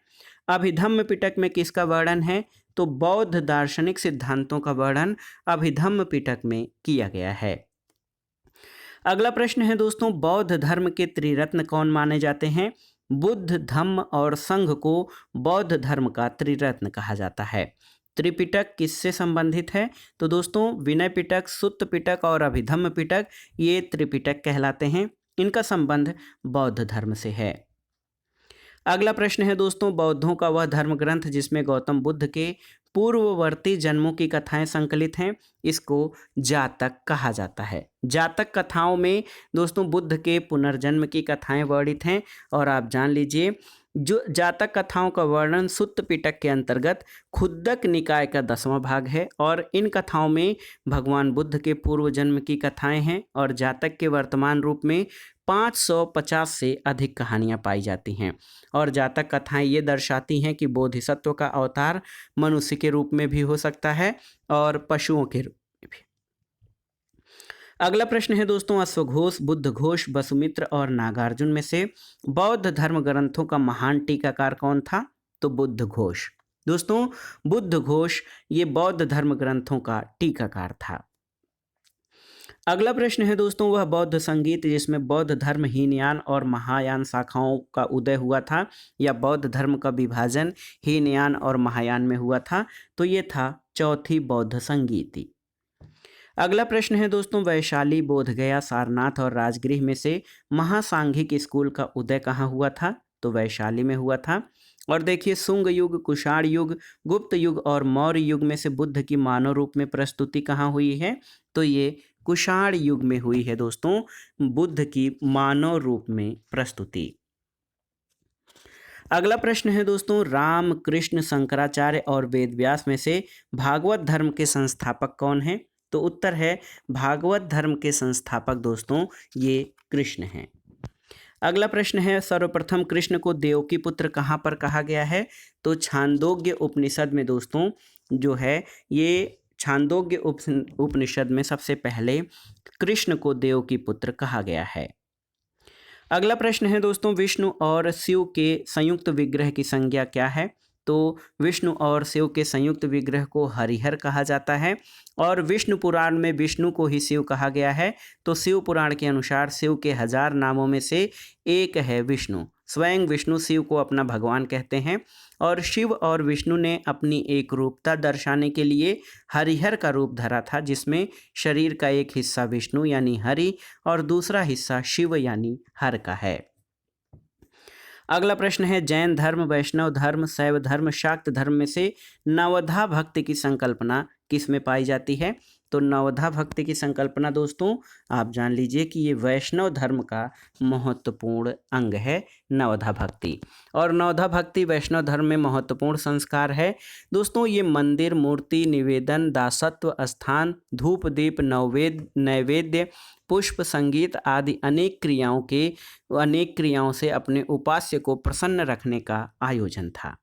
अभिधम्म पिटक में किसका वर्णन है, तो बौद्ध दार्शनिक सिद्धांतों का वर्णन अभिधम्म पिटक में किया गया है। अगला प्रश्न है दोस्तों, बौद्ध धर्म के त्रिरत्न कौन माने जाते हैं, बुद्ध, धम्म और संघ को बौद्ध धर्म का त्रिरत्न कहा जाता है। त्रिपिटक किससे संबंधित है, तो दोस्तों विनय पिटक, सुत्त पिटक और अभिधम्म पिटक ये त्रिपिटक कहलाते हैं। इनका संबंध बौद्ध धर्म से है। अगला प्रश्न है दोस्तों, बौद्धों का वह धर्म ग्रंथ जिसमें गौतम बुद्ध के पूर्ववर्ती जन्मों की कथाएं संकलित हैं, इसको जातक कहा जाता है। जातक कथाओं में दोस्तों बुद्ध के पुनर्जन्म की कथाएं वर्णित हैं और आप जान लीजिए जो जातक कथाओं का वर्णन सुत्त पिटक के अंतर्गत खुद्दक निकाय का 10वां भाग है और इन कथाओं में भगवान बुद्ध के पूर्व जन्म की कथाएं हैं और जातक के वर्तमान रूप में 550 से अधिक कहानियां पाई जाती हैं और जातक कथाएं ये दर्शाती हैं कि बोधिसत्व का अवतार मनुष्य के रूप में भी हो सकता है और पशुओं के रूप में भी। अगला प्रश्न है दोस्तों, अश्वघोष, बुद्धघोष, वसुमित्र और नागार्जुन में से बौद्ध धर्म ग्रंथों का महान टीकाकार कौन था, तो बुद्धघोष। दोस्तों बुद्धघोष ये बौद्ध धर्म ग्रंथों का टीकाकार था। अगला प्रश्न है दोस्तों, वह बौद्ध संगीत जिसमें बौद्ध धर्म हीनयान और महायान शाखाओं का उदय हुआ था या बौद्ध धर्म का विभाजन हीनयान और महायान में हुआ था, तो ये था चौथी बौद्ध संगीति। अगला प्रश्न है दोस्तों, वैशाली, बोधगया, सारनाथ और राजगृह में से महासांघिक स्कूल का उदय कहाँ हुआ था, तो वैशाली में हुआ था। और देखिए शुंग युग, कुषाण युग, गुप्त युग और मौर्य युग में से बुद्ध की मानव रूप में प्रस्तुति कहाँ हुई है, तो ये कुषाण युग में हुई है दोस्तों बुद्ध की मानव रूप में प्रस्तुति। अगला प्रश्न है दोस्तों, राम, कृष्ण, शंकराचार्य और वेदव्यास में से भागवत धर्म के संस्थापक कौन हैं, तो उत्तर है भागवत धर्म के संस्थापक दोस्तों ये कृष्ण हैं। अगला प्रश्न है, सर्वप्रथम कृष्ण को देवकी पुत्र कहाँ पर कहा गया है, तो छांदोग्य उपनिषद में दोस्तों जो है ये छांदोग्य उपनिषद में सबसे पहले कृष्ण को देवकी पुत्र कहा गया है। अगला प्रश्न है दोस्तों, विष्णु और शिव के संयुक्त विग्रह की संज्ञा क्या है, तो विष्णु और शिव के संयुक्त विग्रह को हरिहर कहा जाता है और विष्णु पुराण में विष्णु को ही शिव कहा गया है, तो शिव पुराण के अनुसार शिव के 1000 नामों में से एक है विष्णु। स्वयं विष्णु शिव को अपना भगवान कहते हैं और शिव और विष्णु ने अपनी एक रूपता दर्शाने के लिए हरिहर का रूप धरा था, जिसमें शरीर का एक हिस्सा विष्णु यानी हरि और दूसरा हिस्सा शिव यानी हर का है। अगला प्रश्न है, जैन धर्म, वैष्णव धर्म, शैव धर्म, शाक्त धर्म में से नवधा भक्ति की संकल्पना किस में पाई जाती है? तो नवधा भक्ति की संकल्पना दोस्तों आप जान लीजिए कि ये वैष्णव धर्म का महत्वपूर्ण अंग है नवधा भक्ति। और नवधा भक्ति वैष्णव धर्म में महत्वपूर्ण संस्कार है दोस्तों। ये मंदिर, मूर्ति, निवेदन, दासत्व, स्थान, धूप दीप, नैवेद्य, पुष्प, संगीत आदि अनेक क्रियाओं से अपने उपास्य को प्रसन्न रखने का आयोजन था।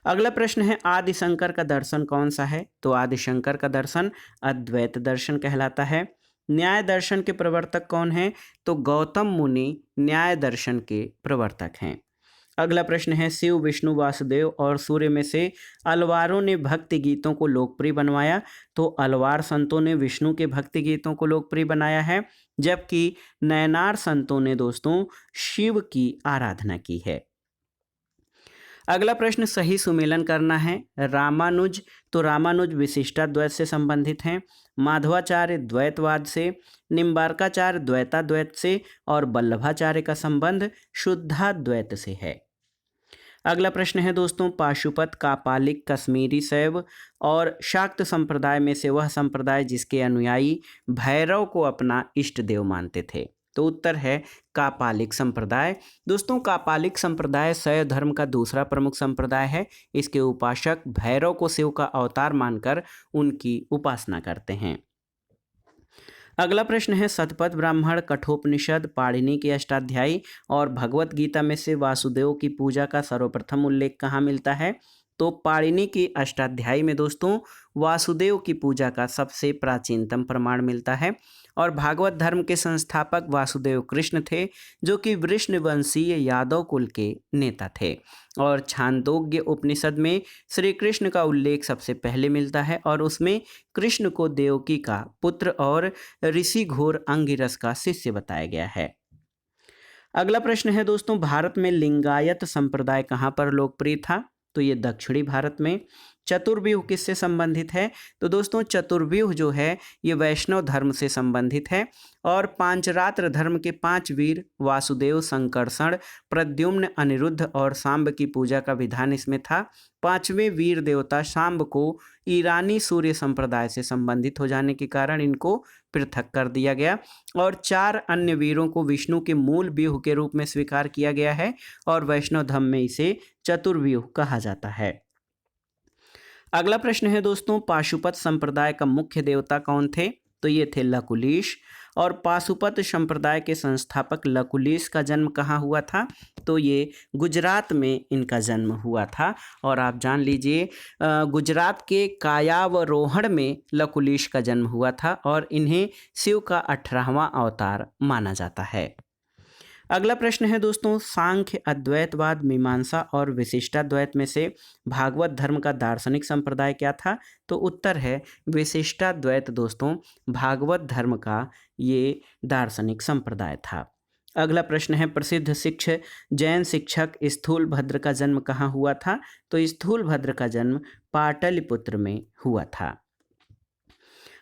अगला प्रश्न है, आदि शंकर का दर्शन कौन सा है? तो आदि शंकर का दर्शन अद्वैत दर्शन कहलाता है। न्याय दर्शन के प्रवर्तक कौन हैं? तो गौतम मुनि न्याय दर्शन के प्रवर्तक हैं। अगला प्रश्न है, शिव, विष्णु, वासुदेव और सूर्य में से अलवारों ने भक्ति गीतों को लोकप्रिय बनवाया? तो अलवार संतों ने विष्णु के भक्ति गीतों को लोकप्रिय बनाया है, जबकि नयनार संतों ने दोस्तों शिव की आराधना की है। अगला प्रश्न, सही सुमेलन करना है। रामानुज, तो रामानुज विशिष्टाद्वैत से संबंधित हैं। माधवाचार्य द्वैतवाद से, निम्बार्काचार्य द्वैताद्वैत से और वल्लभाचार्य का संबंध शुद्धाद्वैत से है। अगला प्रश्न है दोस्तों, पाशुपत, कापालिक, कश्मीरी शैव और शाक्त संप्रदाय में से वह संप्रदाय जिसके अनुयायी भैरव को अपना इष्ट देव मानते थे? तो उत्तर है कापालिक संप्रदाय। दोस्तों कापालिक संप्रदाय शैव धर्म का दूसरा प्रमुख संप्रदाय है। इसके उपासक भैरव को शिव का अवतार मानकर उनकी उपासना करते हैं। अगला प्रश्न है, शतपथ ब्राह्मण, कठोपनिषद, पाणिनि के अष्टाध्यायी और भगवत गीता में से वासुदेव की पूजा का सर्वप्रथम उल्लेख कहाँ मिलता है? तो पाणिनि की अष्टाध्यायी में दोस्तों वासुदेव की पूजा का सबसे प्राचीनतम प्रमाण मिलता है। और भागवत धर्म के संस्थापक वासुदेव कृष्ण थे, जो कि वृष्णवंशीय यादव कुल के नेता थे। और छांदोग्य उपनिषद में श्री कृष्ण का उल्लेख सबसे पहले मिलता है और उसमें कृष्ण को देवकी का पुत्र और ऋषि घोर अंगिरस का शिष्य बताया गया है। अगला प्रश्न है दोस्तों, भारत में लिंगायत संप्रदाय कहाँ पर लोकप्रिय था? तो ये दक्षिणी भारत में। चतुर्व्यूह किससे संबंधित है? तो दोस्तों चतुर्व्यूह जो है ये वैष्णव धर्म से संबंधित है। और पांचरात्र धर्म के 5 वीर वासुदेव, संकर्षण, प्रद्युम्न, अनिरुद्ध और सांब की पूजा का विधान इसमें था। 5वें वीर देवता सांब को ईरानी सूर्य संप्रदाय से संबंधित हो जाने के कारण इनको पृथक कर दिया गया और 4 अन्य वीरों को विष्णु के मूल व्यूह के रूप में स्वीकार किया गया है और वैष्णव धर्म में इसे चतुर्व्यूह कहा जाता है। अगला प्रश्न है दोस्तों, पाशुपत संप्रदाय का मुख्य देवता कौन थे? तो ये थे लकुलिश। और पाशुपत संप्रदाय के संस्थापक लकुलिश का जन्म कहाँ हुआ था? तो ये गुजरात में इनका जन्म हुआ था। और आप जान लीजिए गुजरात के कायावरोहण में लकुलिश का जन्म हुआ था और इन्हें शिव का 18वां अवतार माना जाता है। अगला प्रश्न है दोस्तों, सांख्य, अद्वैतवाद, मीमांसा और विशिष्टाद्वैत में से भागवत धर्म का दार्शनिक संप्रदाय क्या था? तो उत्तर है विशिष्टाद्वैत दोस्तों भागवत धर्म का ये दार्शनिक संप्रदाय था। अगला प्रश्न है, प्रसिद्ध शिक्षक जैन शिक्षक स्थूलभद्र का जन्म कहाँ हुआ था? तो स्थूलभद्र का जन्म पाटलिपुत्र में हुआ था।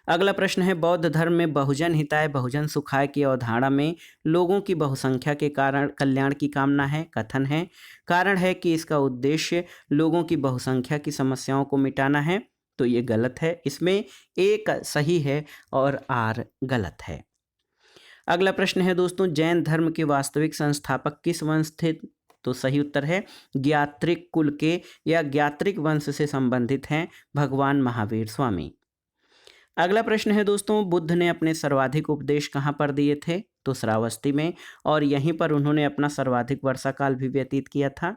अगला प्रश्न है, बौद्ध धर्म में बहुजन हिताय बहुजन सुखाय की अवधारणा में लोगों की बहुसंख्या के कारण कल्याण की कामना है, कथन है। कारण है कि इसका उद्देश्य लोगों की बहुसंख्या की समस्याओं को मिटाना है। तो ये गलत है, इसमें एक सही है और आर गलत है। अगला प्रश्न है दोस्तों, जैन धर्म के वास्तविक संस्थापक किस वंश थे? तो सही उत्तर है ज्ञात्रिक कुल के या ज्ञात्रिक वंश से संबंधित हैं भगवान महावीर स्वामी। अगला प्रश्न है दोस्तों, बुद्ध ने अपने सर्वाधिक उपदेश कहाँ पर दिए थे? तो श्रावस्ती में, और यहीं पर उन्होंने अपना सर्वाधिक वर्षा काल भी व्यतीत किया था।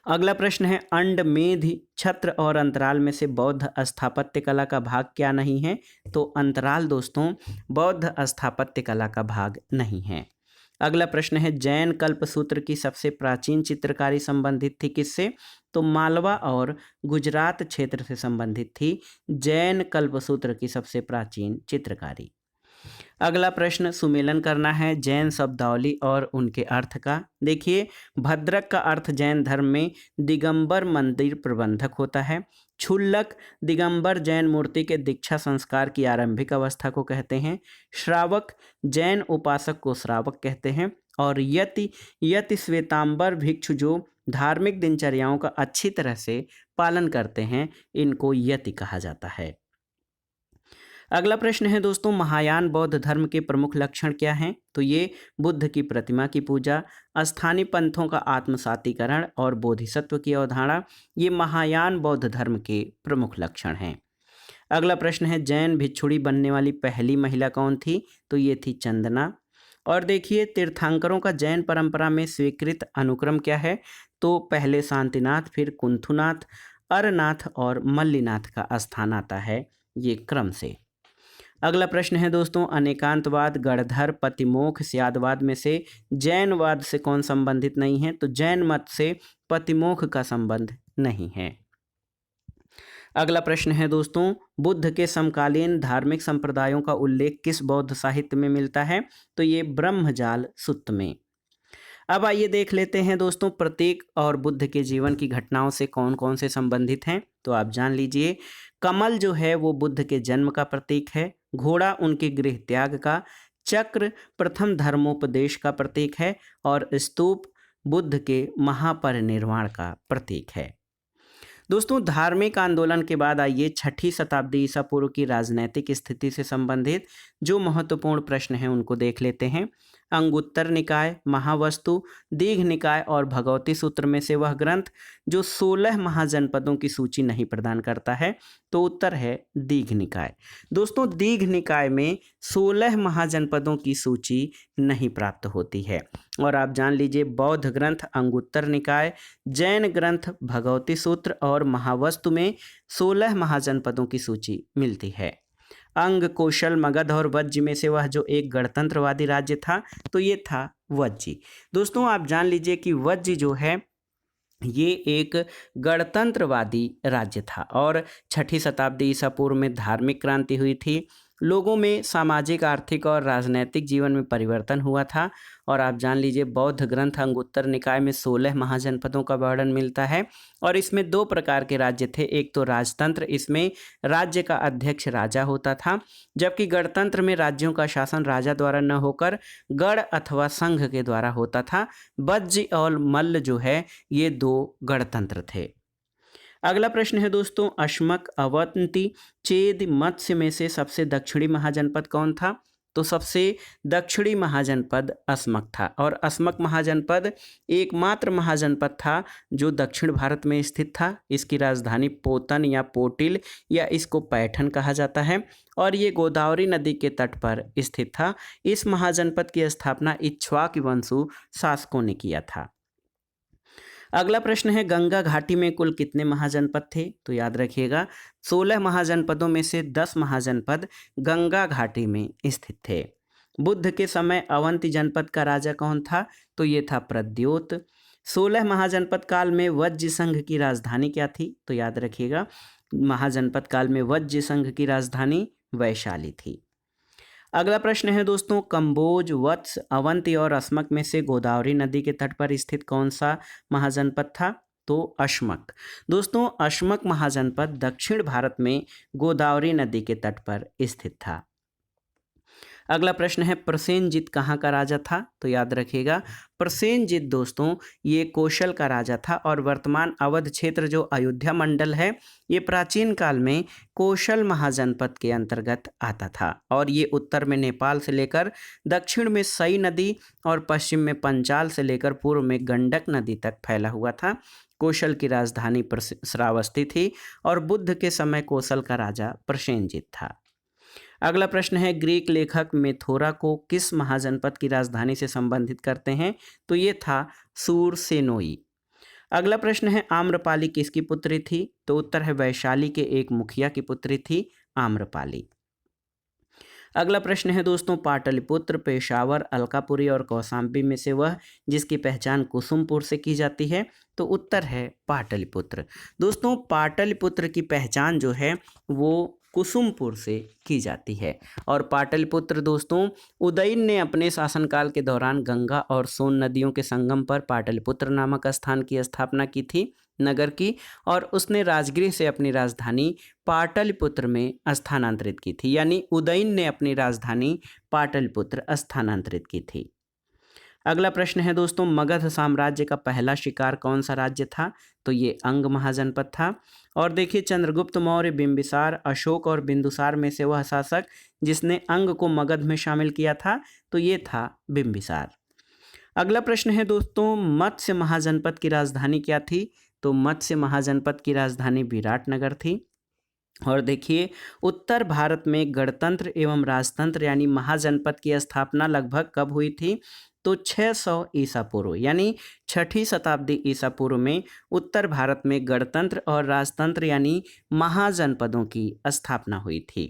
अगला प्रश्न है, अंड, मेध, छत्र और अंतराल में से बौद्ध स्थापत्य कला का भाग क्या नहीं है? तो अंतराल दोस्तों बौद्ध स्थापत्य कला का भाग नहीं है। अगला प्रश्न है, जैन कल्पसूत्र की सबसे प्राचीन चित्रकारी संबंधित थी किससे? तो मालवा और गुजरात क्षेत्र से संबंधित थी जैन कल्पसूत्र की सबसे प्राचीन चित्रकारी। अगला प्रश्न सुमेलन करना है जैन शब्दावली और उनके अर्थ का। देखिए, भद्रक का अर्थ जैन धर्म में दिगंबर मंदिर प्रबंधक होता है। क्षुल्लक दिगंबर जैन मूर्ति के दीक्षा संस्कार की आरंभिक अवस्था को कहते हैं। श्रावक जैन उपासक को श्रावक कहते हैं। और यति यति श्वेतांबर भिक्षु जो धार्मिक दिनचर्याओं का अच्छी तरह से पालन करते हैं, इनको यति कहा जाता है। अगला प्रश्न है दोस्तों, महायान बौद्ध धर्म के प्रमुख लक्षण क्या हैं? तो ये बुद्ध की प्रतिमा की पूजा, स्थानीय पंथों का आत्मसातीकरण और बोधिसत्व की अवधारणा, ये महायान बौद्ध धर्म के प्रमुख लक्षण हैं। अगला प्रश्न है जैन भिक्षुणी बनने वाली पहली महिला कौन थी? तो ये थी चंदना। और देखिए, तीर्थंकरों का जैन परंपरा में स्वीकृत अनुक्रम क्या है? तो पहले शांतिनाथ, फिर कुंथुनाथ, अरनाथ और मल्लीनाथ का स्थान आता है ये क्रम से। अगला प्रश्न है दोस्तों, अनेकांतवाद, गणधर, पतिमोक्ष, स्यादवाद में से जैनवाद से कौन संबंधित नहीं है? तो जैन मत से पतिमोक्ष का संबंध नहीं है। अगला प्रश्न है दोस्तों, बुद्ध के समकालीन धार्मिक संप्रदायों का उल्लेख किस बौद्ध साहित्य में मिलता है? तो ये ब्रह्मजाल सुत्त में। अब आइए देख लेते हैं दोस्तों, प्रतीक और बुद्ध के जीवन की घटनाओं से कौन कौन से संबंधित हैं। तो आप जान लीजिए, कमल जो है वो बुद्ध के जन्म का प्रतीक है, घोड़ा उनके गृह त्याग का, चक्र प्रथम धर्मोपदेश का प्रतीक है और स्तूप बुद्ध के महापरिनिर्वाण का प्रतीक है। दोस्तों, धार्मिक आंदोलन के बाद आइए छठी शताब्दी ईसा पूर्व की राजनैतिक स्थिति से संबंधित जो महत्वपूर्ण प्रश्न हैं उनको देख लेते हैं। अंगुत्तर निकाय, महावस्तु, दीघ निकाय और भगवती सूत्र में से वह ग्रंथ जो 16 महाजनपदों की सूची नहीं प्रदान करता है? तो उत्तर है दीघ निकाय। दोस्तों, दीघ निकाय में 16 महाजनपदों की सूची नहीं प्राप्त होती है। और आप जान लीजिए, बौद्ध ग्रंथ अंगुत्तर निकाय, जैन ग्रंथ भगवती सूत्र और महावस्तु में 16 महाजनपदों की सूची मिलती है। अंग, कौशल, मगध और वज्ज में से वह जो एक गणतंत्रवादी राज्य था, तो ये था वज्जी। दोस्तों, आप जान लीजिए कि वज्जी जो है ये एक गणतंत्रवादी राज्य था और छठी शताब्दी ईसा पूर्व में धार्मिक क्रांति हुई थी। लोगों में सामाजिक, आर्थिक और राजनैतिक जीवन में परिवर्तन हुआ था। और आप जान लीजिए, बौद्ध ग्रंथ अंगुत्तर निकाय में 16 महाजनपदों का वर्णन मिलता है और इसमें 2 प्रकार के राज्य थे। एक तो राजतंत्र, इसमें राज्य का अध्यक्ष राजा होता था, जबकि गणतंत्र में राज्यों का शासन राजा द्वारा न होकर गण अथवा संघ के द्वारा होता था। वज्ज और मल्ल जो है ये 2 गणतंत्र थे। अगला प्रश्न है दोस्तों, अश्मक, अवंती, चेद, मत्स्य में से सबसे दक्षिणी महाजनपद कौन था? तो सबसे दक्षिणी महाजनपद अस्मक था और अस्मक महाजनपद एकमात्र महाजनपद था जो दक्षिण भारत में स्थित था। इसकी राजधानी पोतन या पोटिल या इसको पैठन कहा जाता है और ये गोदावरी नदी के तट पर स्थित था। इस महाजनपद की स्थापना इक्ष्वाकु वंशु शासकों ने किया था। अगला प्रश्न है, गंगा घाटी में कुल कितने महाजनपद थे? तो याद रखिएगा, 16 महाजनपदों में से 10 महाजनपद गंगा घाटी में स्थित थे। बुद्ध के समय अवंती जनपद का राजा कौन था? तो ये था प्रद्योत। 16 महाजनपद काल में वज्ज संघ की राजधानी क्या थी? तो याद रखिएगा, महाजनपद काल में वज्ज संघ की राजधानी वैशाली थी। अगला प्रश्न है दोस्तों, कंबोज, वत्स, अवंती और अस्मक में से गोदावरी नदी के तट पर स्थित कौन सा महाजनपद था? तो अश्मक। दोस्तों, अश्मक महाजनपद दक्षिण भारत में गोदावरी नदी के तट पर स्थित था। अगला प्रश्न है, प्रसेनजित कहाँ का राजा था? तो याद रखिएगा, प्रसेनजित दोस्तों ये कौशल का राजा था और वर्तमान अवध क्षेत्र जो अयोध्या मंडल है ये प्राचीन काल में कौशल महाजनपद के अंतर्गत आता था और ये उत्तर में नेपाल से लेकर दक्षिण में सई नदी और पश्चिम में पंचाल से लेकर पूर्व में गंडक नदी तक फैला हुआ था। कौशल की राजधानी श्रावस्ती थी और बुद्ध के समय कौशल का राजा प्रसेनजित था। अगला प्रश्न है, ग्रीक लेखक मेथोरा को किस महाजनपद की राजधानी से संबंधित करते हैं? तो ये था सुरसेनोई। अगला प्रश्न है, आम्रपाली किसकी पुत्री थी? तो उत्तर है वैशाली के एक मुखिया की पुत्री थी आम्रपाली। अगला प्रश्न है दोस्तों, पाटलिपुत्र, पेशावर, अलकापुरी और कौशाम्बी में से वह जिसकी पहचान कुसुमपुर से की जाती है? तो उत्तर है पाटलिपुत्र। दोस्तों, पाटलिपुत्र की पहचान जो है वो कुसुमपुर से की जाती है। और पाटलिपुत्र दोस्तों, उदयन ने अपने शासनकाल के दौरान गंगा और सोन नदियों के संगम पर पाटलिपुत्र नामक स्थान की स्थापना की थी, नगर की, और उसने राजगृह से अपनी राजधानी पाटलिपुत्र में स्थानांतरित की थी। यानी उदयन ने अपनी राजधानी पाटलिपुत्र स्थानांतरित की थी। अगला प्रश्न है दोस्तों, मगध साम्राज्य का पहला शिकार कौन सा राज्य था? तो ये अंग महाजनपद था। और देखिए, चंद्रगुप्त मौर्य, बिंबिसार, अशोक और बिंदुसार में से वह शासक जिसने अंग को मगध में शामिल किया था, तो ये था बिंबिसार। अगला प्रश्न है दोस्तों, मत्स्य महाजनपद की राजधानी क्या थी? तो मत्स्य महाजनपद की राजधानी विराटनगर थी। और देखिए, उत्तर भारत में गणतंत्र एवं राजतंत्र यानी महाजनपद की स्थापना लगभग कब हुई थी? तो 600 ईसा पूर्व, यानी 6ठी शताब्दी ईसा पूर्व में उत्तर भारत में गणतंत्र और राजतंत्र यानी महाजनपदों की स्थापना हुई थी।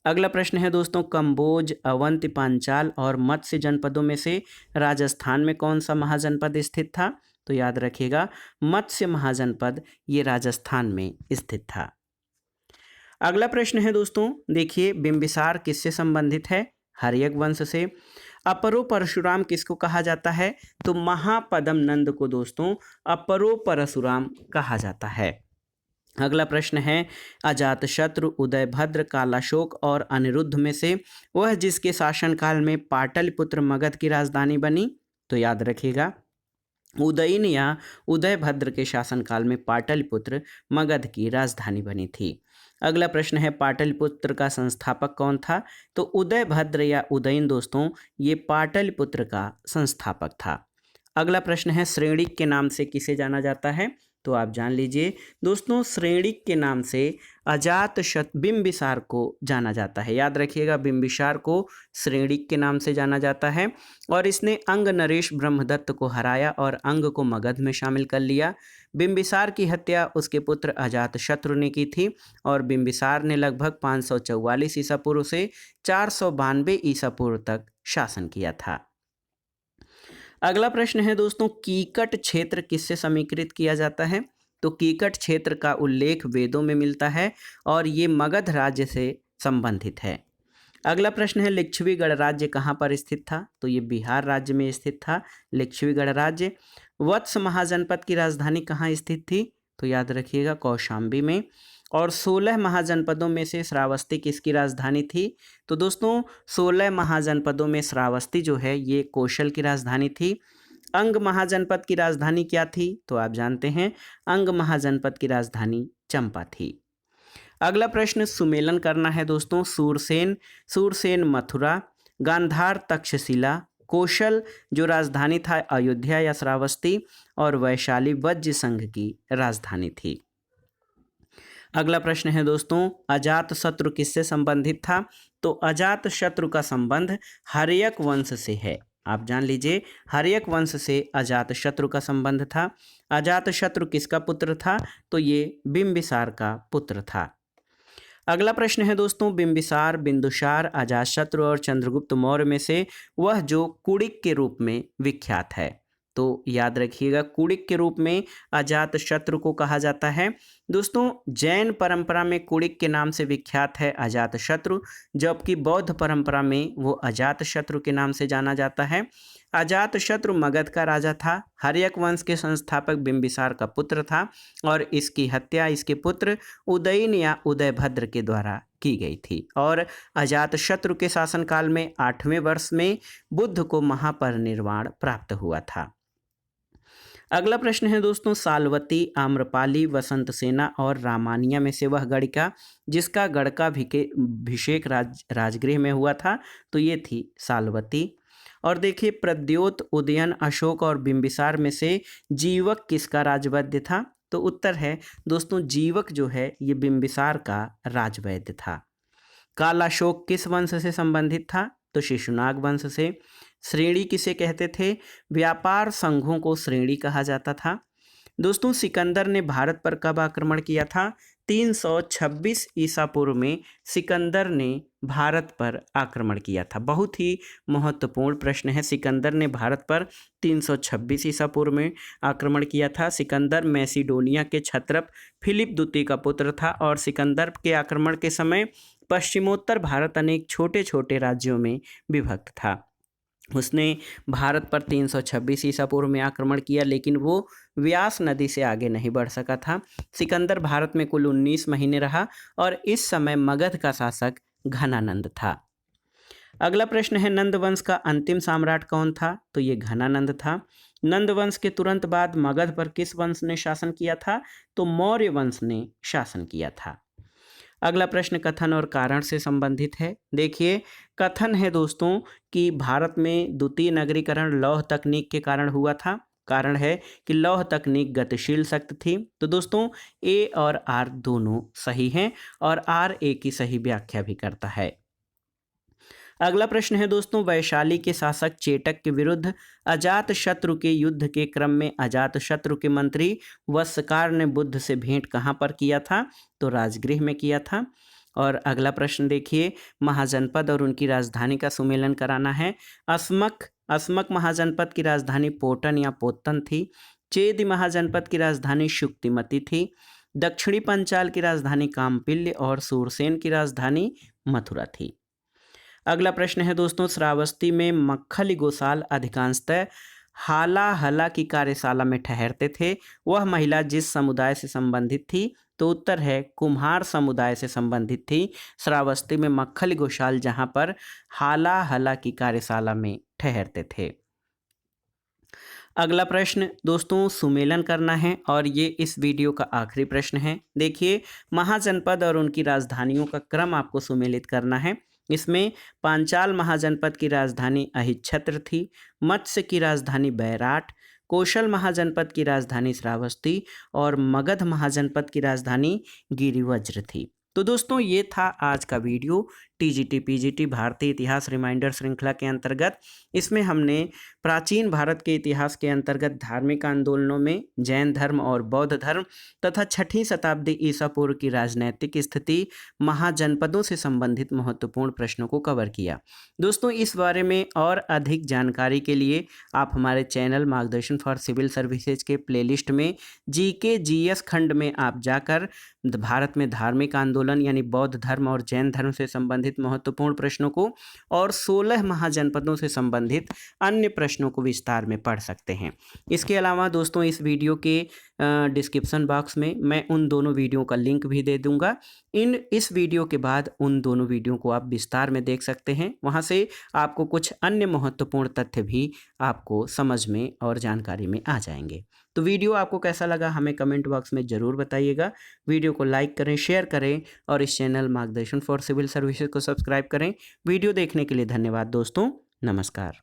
अगला प्रश्न है दोस्तों, कंबोज, अवंती, पांचाल और मत्स्य जनपदों में से राजस्थान में कौन सा महाजनपद स्थित था? तो याद रखिएगा, मत्स्य महाजनपद ये राजस्थान में स्थित था। अगला प्रश्न है दोस्तों, देखिए, बिंबिसार किससे संबंधित है? हर्यक वंश से। अपरो परशुराम किसको कहा जाता है? तो महापद्म नंद को दोस्तों अपरो परशुराम कहा जाता है। अगला प्रश्न है, अजातशत्रु, उदयभद्र, कालाशोक और अनिरुद्ध में से वह जिसके शासनकाल में पाटलिपुत्र मगध की राजधानी बनी? तो याद रखिएगा, उदयन या उदयभद्र के शासनकाल में पाटलिपुत्र मगध की राजधानी बनी थी। अगला प्रश्न है, पाटलिपुत्र का संस्थापक कौन था? तो उदयभद्र या उदयन दोस्तों ये पाटलिपुत्र का संस्थापक था। अगला प्रश्न है, श्रेणिक के नाम से किसे जाना जाता है? तो आप जान लीजिए दोस्तों, श्रेणिक के नाम से अजातशत्रु बिंबिसार को जाना जाता है। याद रखिएगा, बिंबिसार को श्रेणिक के नाम से जाना जाता है। और इसने अंग नरेश ब्रह्मदत्त को हराया और अंग को मगध में शामिल कर लिया। बिंबिसार की हत्या उसके पुत्र अजातशत्रु ने की थी और बिंबिसार ने लगभग 544 ईसा पूर्व से 492 ईसा पूर्व तक शासन किया था। अगला प्रश्न है दोस्तों, कीकट क्षेत्र किससे समीकृत किया जाता है? तो कीकट क्षेत्र का उल्लेख वेदों में मिलता है और ये मगध राज्य से संबंधित है। अगला प्रश्न है, लिच्छवीगढ़ राज्य कहाँ पर स्थित था? तो ये बिहार राज्य में स्थित था लिच्छवीगढ़ राज्य। वत्स महाजनपद की राजधानी कहाँ स्थित थी? तो याद रखिएगा, कौशाम्बी में। और 16 महाजनपदों में से श्रावस्ती किसकी राजधानी थी? तो दोस्तों 16 महाजनपदों में श्रावस्ती जो है ये कौशल की राजधानी थी। अंग महाजनपद की राजधानी क्या थी? तो आप जानते हैं, अंग महाजनपद की राजधानी चंपा थी। अगला प्रश्न सुमेलन करना है दोस्तों, सूरसेन मथुरा, गांधार तक्षशिला, कौशल जो राजधानी था अयोध्या या श्रावस्ती, और वैशाली वज्र संघ की राजधानी थी। अगला प्रश्न है दोस्तों, अजातशत्रु किससे संबंधित था? तो अजातशत्रु का संबंध हर्यक वंश से है। आप जान लीजिए, हर्यक वंश से अजातशत्रु का संबंध था। अजातशत्रु किसका पुत्र था? तो ये बिंबिसार का पुत्र था। अगला प्रश्न है दोस्तों, बिंबिसार, बिंदुसार, अजातशत्रु और चंद्रगुप्त मौर्य में से वह जो कुड़िक के रूप में विख्यात है? तो याद रखिएगा, कुड़िक के रूप में अजातशत्रु को कहा जाता है। दोस्तों जैन परंपरा में कुड़िक के नाम से विख्यात है अजातशत्रु, जबकि बौद्ध परंपरा में वो अजातशत्रु के नाम से जाना जाता है। अजातशत्रु मगध का राजा था, हर्यक वंश के संस्थापक बिंबिसार का पुत्र था और इसकी हत्या इसके पुत्र उदयन या उदयभद्र के द्वारा की गई थी। और अजातशत्रु के शासनकाल में 8वें वर्ष में बुद्ध को महापरिनिर्वाण प्राप्त हुआ था। अगला प्रश्न है दोस्तों, साल्वती, आम्रपाली, वसंत सेना और रामानिया में से वह गणिका जिसका गणकाभिषेक राजगृह में हुआ था? तो ये थी साल्वती। और देखिए, प्रद्योत, उदयन, अशोक और बिंबिसार में से जीवक किसका राजवैद्य था? तो उत्तर है दोस्तों, जीवक जो है ये बिंबिसार का राजवैद्य था। कालाशोक किस वंश से संबंधित था? तो शिशुनाग वंश से। श्रेणी किसे कहते थे? व्यापार संघों को श्रेणी कहा जाता था। दोस्तों सिकंदर ने भारत पर कब आक्रमण किया था? 326 ईसा पूर्व में सिकंदर ने भारत पर आक्रमण किया था? बहुत ही महत्वपूर्ण प्रश्न है। सिकंदर ने भारत पर 326 ईसा पूर्व में आक्रमण किया था। सिकंदर मैसिडोनिया के क्षत्रप फिलिप द्वितीय का पुत्र था और सिकंदर के आक्रमण के समय पश्चिमोत्तर भारत अनेक छोटे छोटे राज्यों में विभक्त था। उसने भारत पर 326 ईसा पूर्व में आक्रमण किया, लेकिन वो व्यास नदी से आगे नहीं बढ़ सका था। सिकंदर भारत में कुल 19 महीने रहा और इस समय मगध का शासक घनानंद था। अगला प्रश्न है, नंद वंश का अंतिम सम्राट कौन था? तो ये घनानंद था। नंद वंश के तुरंत बाद मगध पर किस वंश ने शासन किया था? तो मौर्य वंश ने शासन किया था। अगला प्रश्न कथन और कारण से संबंधित है। देखिए, कथन है दोस्तों कि भारत में द्वितीय नगरीकरण लौह तकनीक के कारण हुआ था। कारण है कि लौह तकनीक गतिशील शक्ति थी। तो दोस्तों ए और आर दोनों सही हैं और आर ए की सही व्याख्या भी करता है। अगला प्रश्न है दोस्तों, वैशाली के शासक चेटक के विरुद्ध अजात शत्रु के युद्ध के क्रम में अजात शत्रु के मंत्री वस्कार ने बुद्ध से भेंट कहाँ पर किया था? तो राजगृह में किया था। और अगला प्रश्न देखिए, महाजनपद और उनकी राजधानी का सुमेलन कराना है। अस्मक महाजनपद की राजधानी पोटन या पोतन थी। चेद महाजनपद की राजधानी शुक्तिमती थी। दक्षिणी पंचाल की राजधानी कामपिल्य और सूरसेन की राजधानी मथुरा थी। अगला प्रश्न है दोस्तों, श्रावस्ती में मक्खली गोसाल अधिकांशतः हाला हला की कार्यशाला में ठहरते थे। वह महिला जिस समुदाय से संबंधित थी? तो उत्तर है कुम्हार समुदाय से संबंधित थी श्रावस्ती में मक्खली गोसाल, जहां पर हाला हला की कार्यशाला में ठहरते थे। अगला प्रश्न दोस्तों सुमेलन करना है और ये इस वीडियो का आखिरी प्रश्न है। देखिए, महाजनपद और उनकी राजधानियों का क्रम आपको सुमेलित करना है। इसमें पांचाल महाजनपद की राजधानी अहिच्छत्र थी। मत्स्य की राजधानी बैराट, कौशल महाजनपद की राजधानी श्रावस्ती और मगध महाजनपद की राजधानी गिरिवज्र थी। तो दोस्तों ये था आज का वीडियो टीजीटी पीजीटी भारतीय इतिहास रिमाइंडर श्रृंखला के अंतर्गत। इसमें हमने प्राचीन भारत के इतिहास के अंतर्गत धार्मिक आंदोलनों में जैन धर्म और बौद्ध धर्म तथा 6वीं शताब्दी ईसा पूर्व की राजनैतिक स्थिति, महाजनपदों से संबंधित महत्वपूर्ण प्रश्नों को कवर किया। दोस्तों इस बारे में और अधिक जानकारी के लिए आप हमारे चैनल मार्गदर्शन फॉर सिविल सर्विसेज के प्लेलिस्ट में जीके जीएस खंड में आप जाकर भारत में धार्मिक आंदोलन यानी बौद्ध धर्म और जैन धर्म से संबंधित महत्वपूर्ण प्रश्नों को और 16 महाजनपदों से संबंधित अन्य प्रश्नों को विस्तार में पढ़ सकते हैं। इसके अलावा दोस्तों इस वीडियो के डिस्क्रिप्शन बॉक्स में मैं उन दोनों वीडियो का लिंक भी दे दूंगा। इस वीडियो के बाद उन दोनों वीडियो को आप विस्तार में देख सकते हैं। वहां से आपको कुछ अन्य महत्वपूर्ण तथ्य भी आपको समझ में और जानकारी में आ जाएंगे। तो वीडियो आपको कैसा लगा हमें कमेंट बॉक्स में ज़रूर बताइएगा। वीडियो को लाइक करें, शेयर करें और इस चैनल मार्गदर्शन फॉर सिविल सर्विसेज को सब्सक्राइब करें। वीडियो देखने के लिए धन्यवाद दोस्तों। नमस्कार।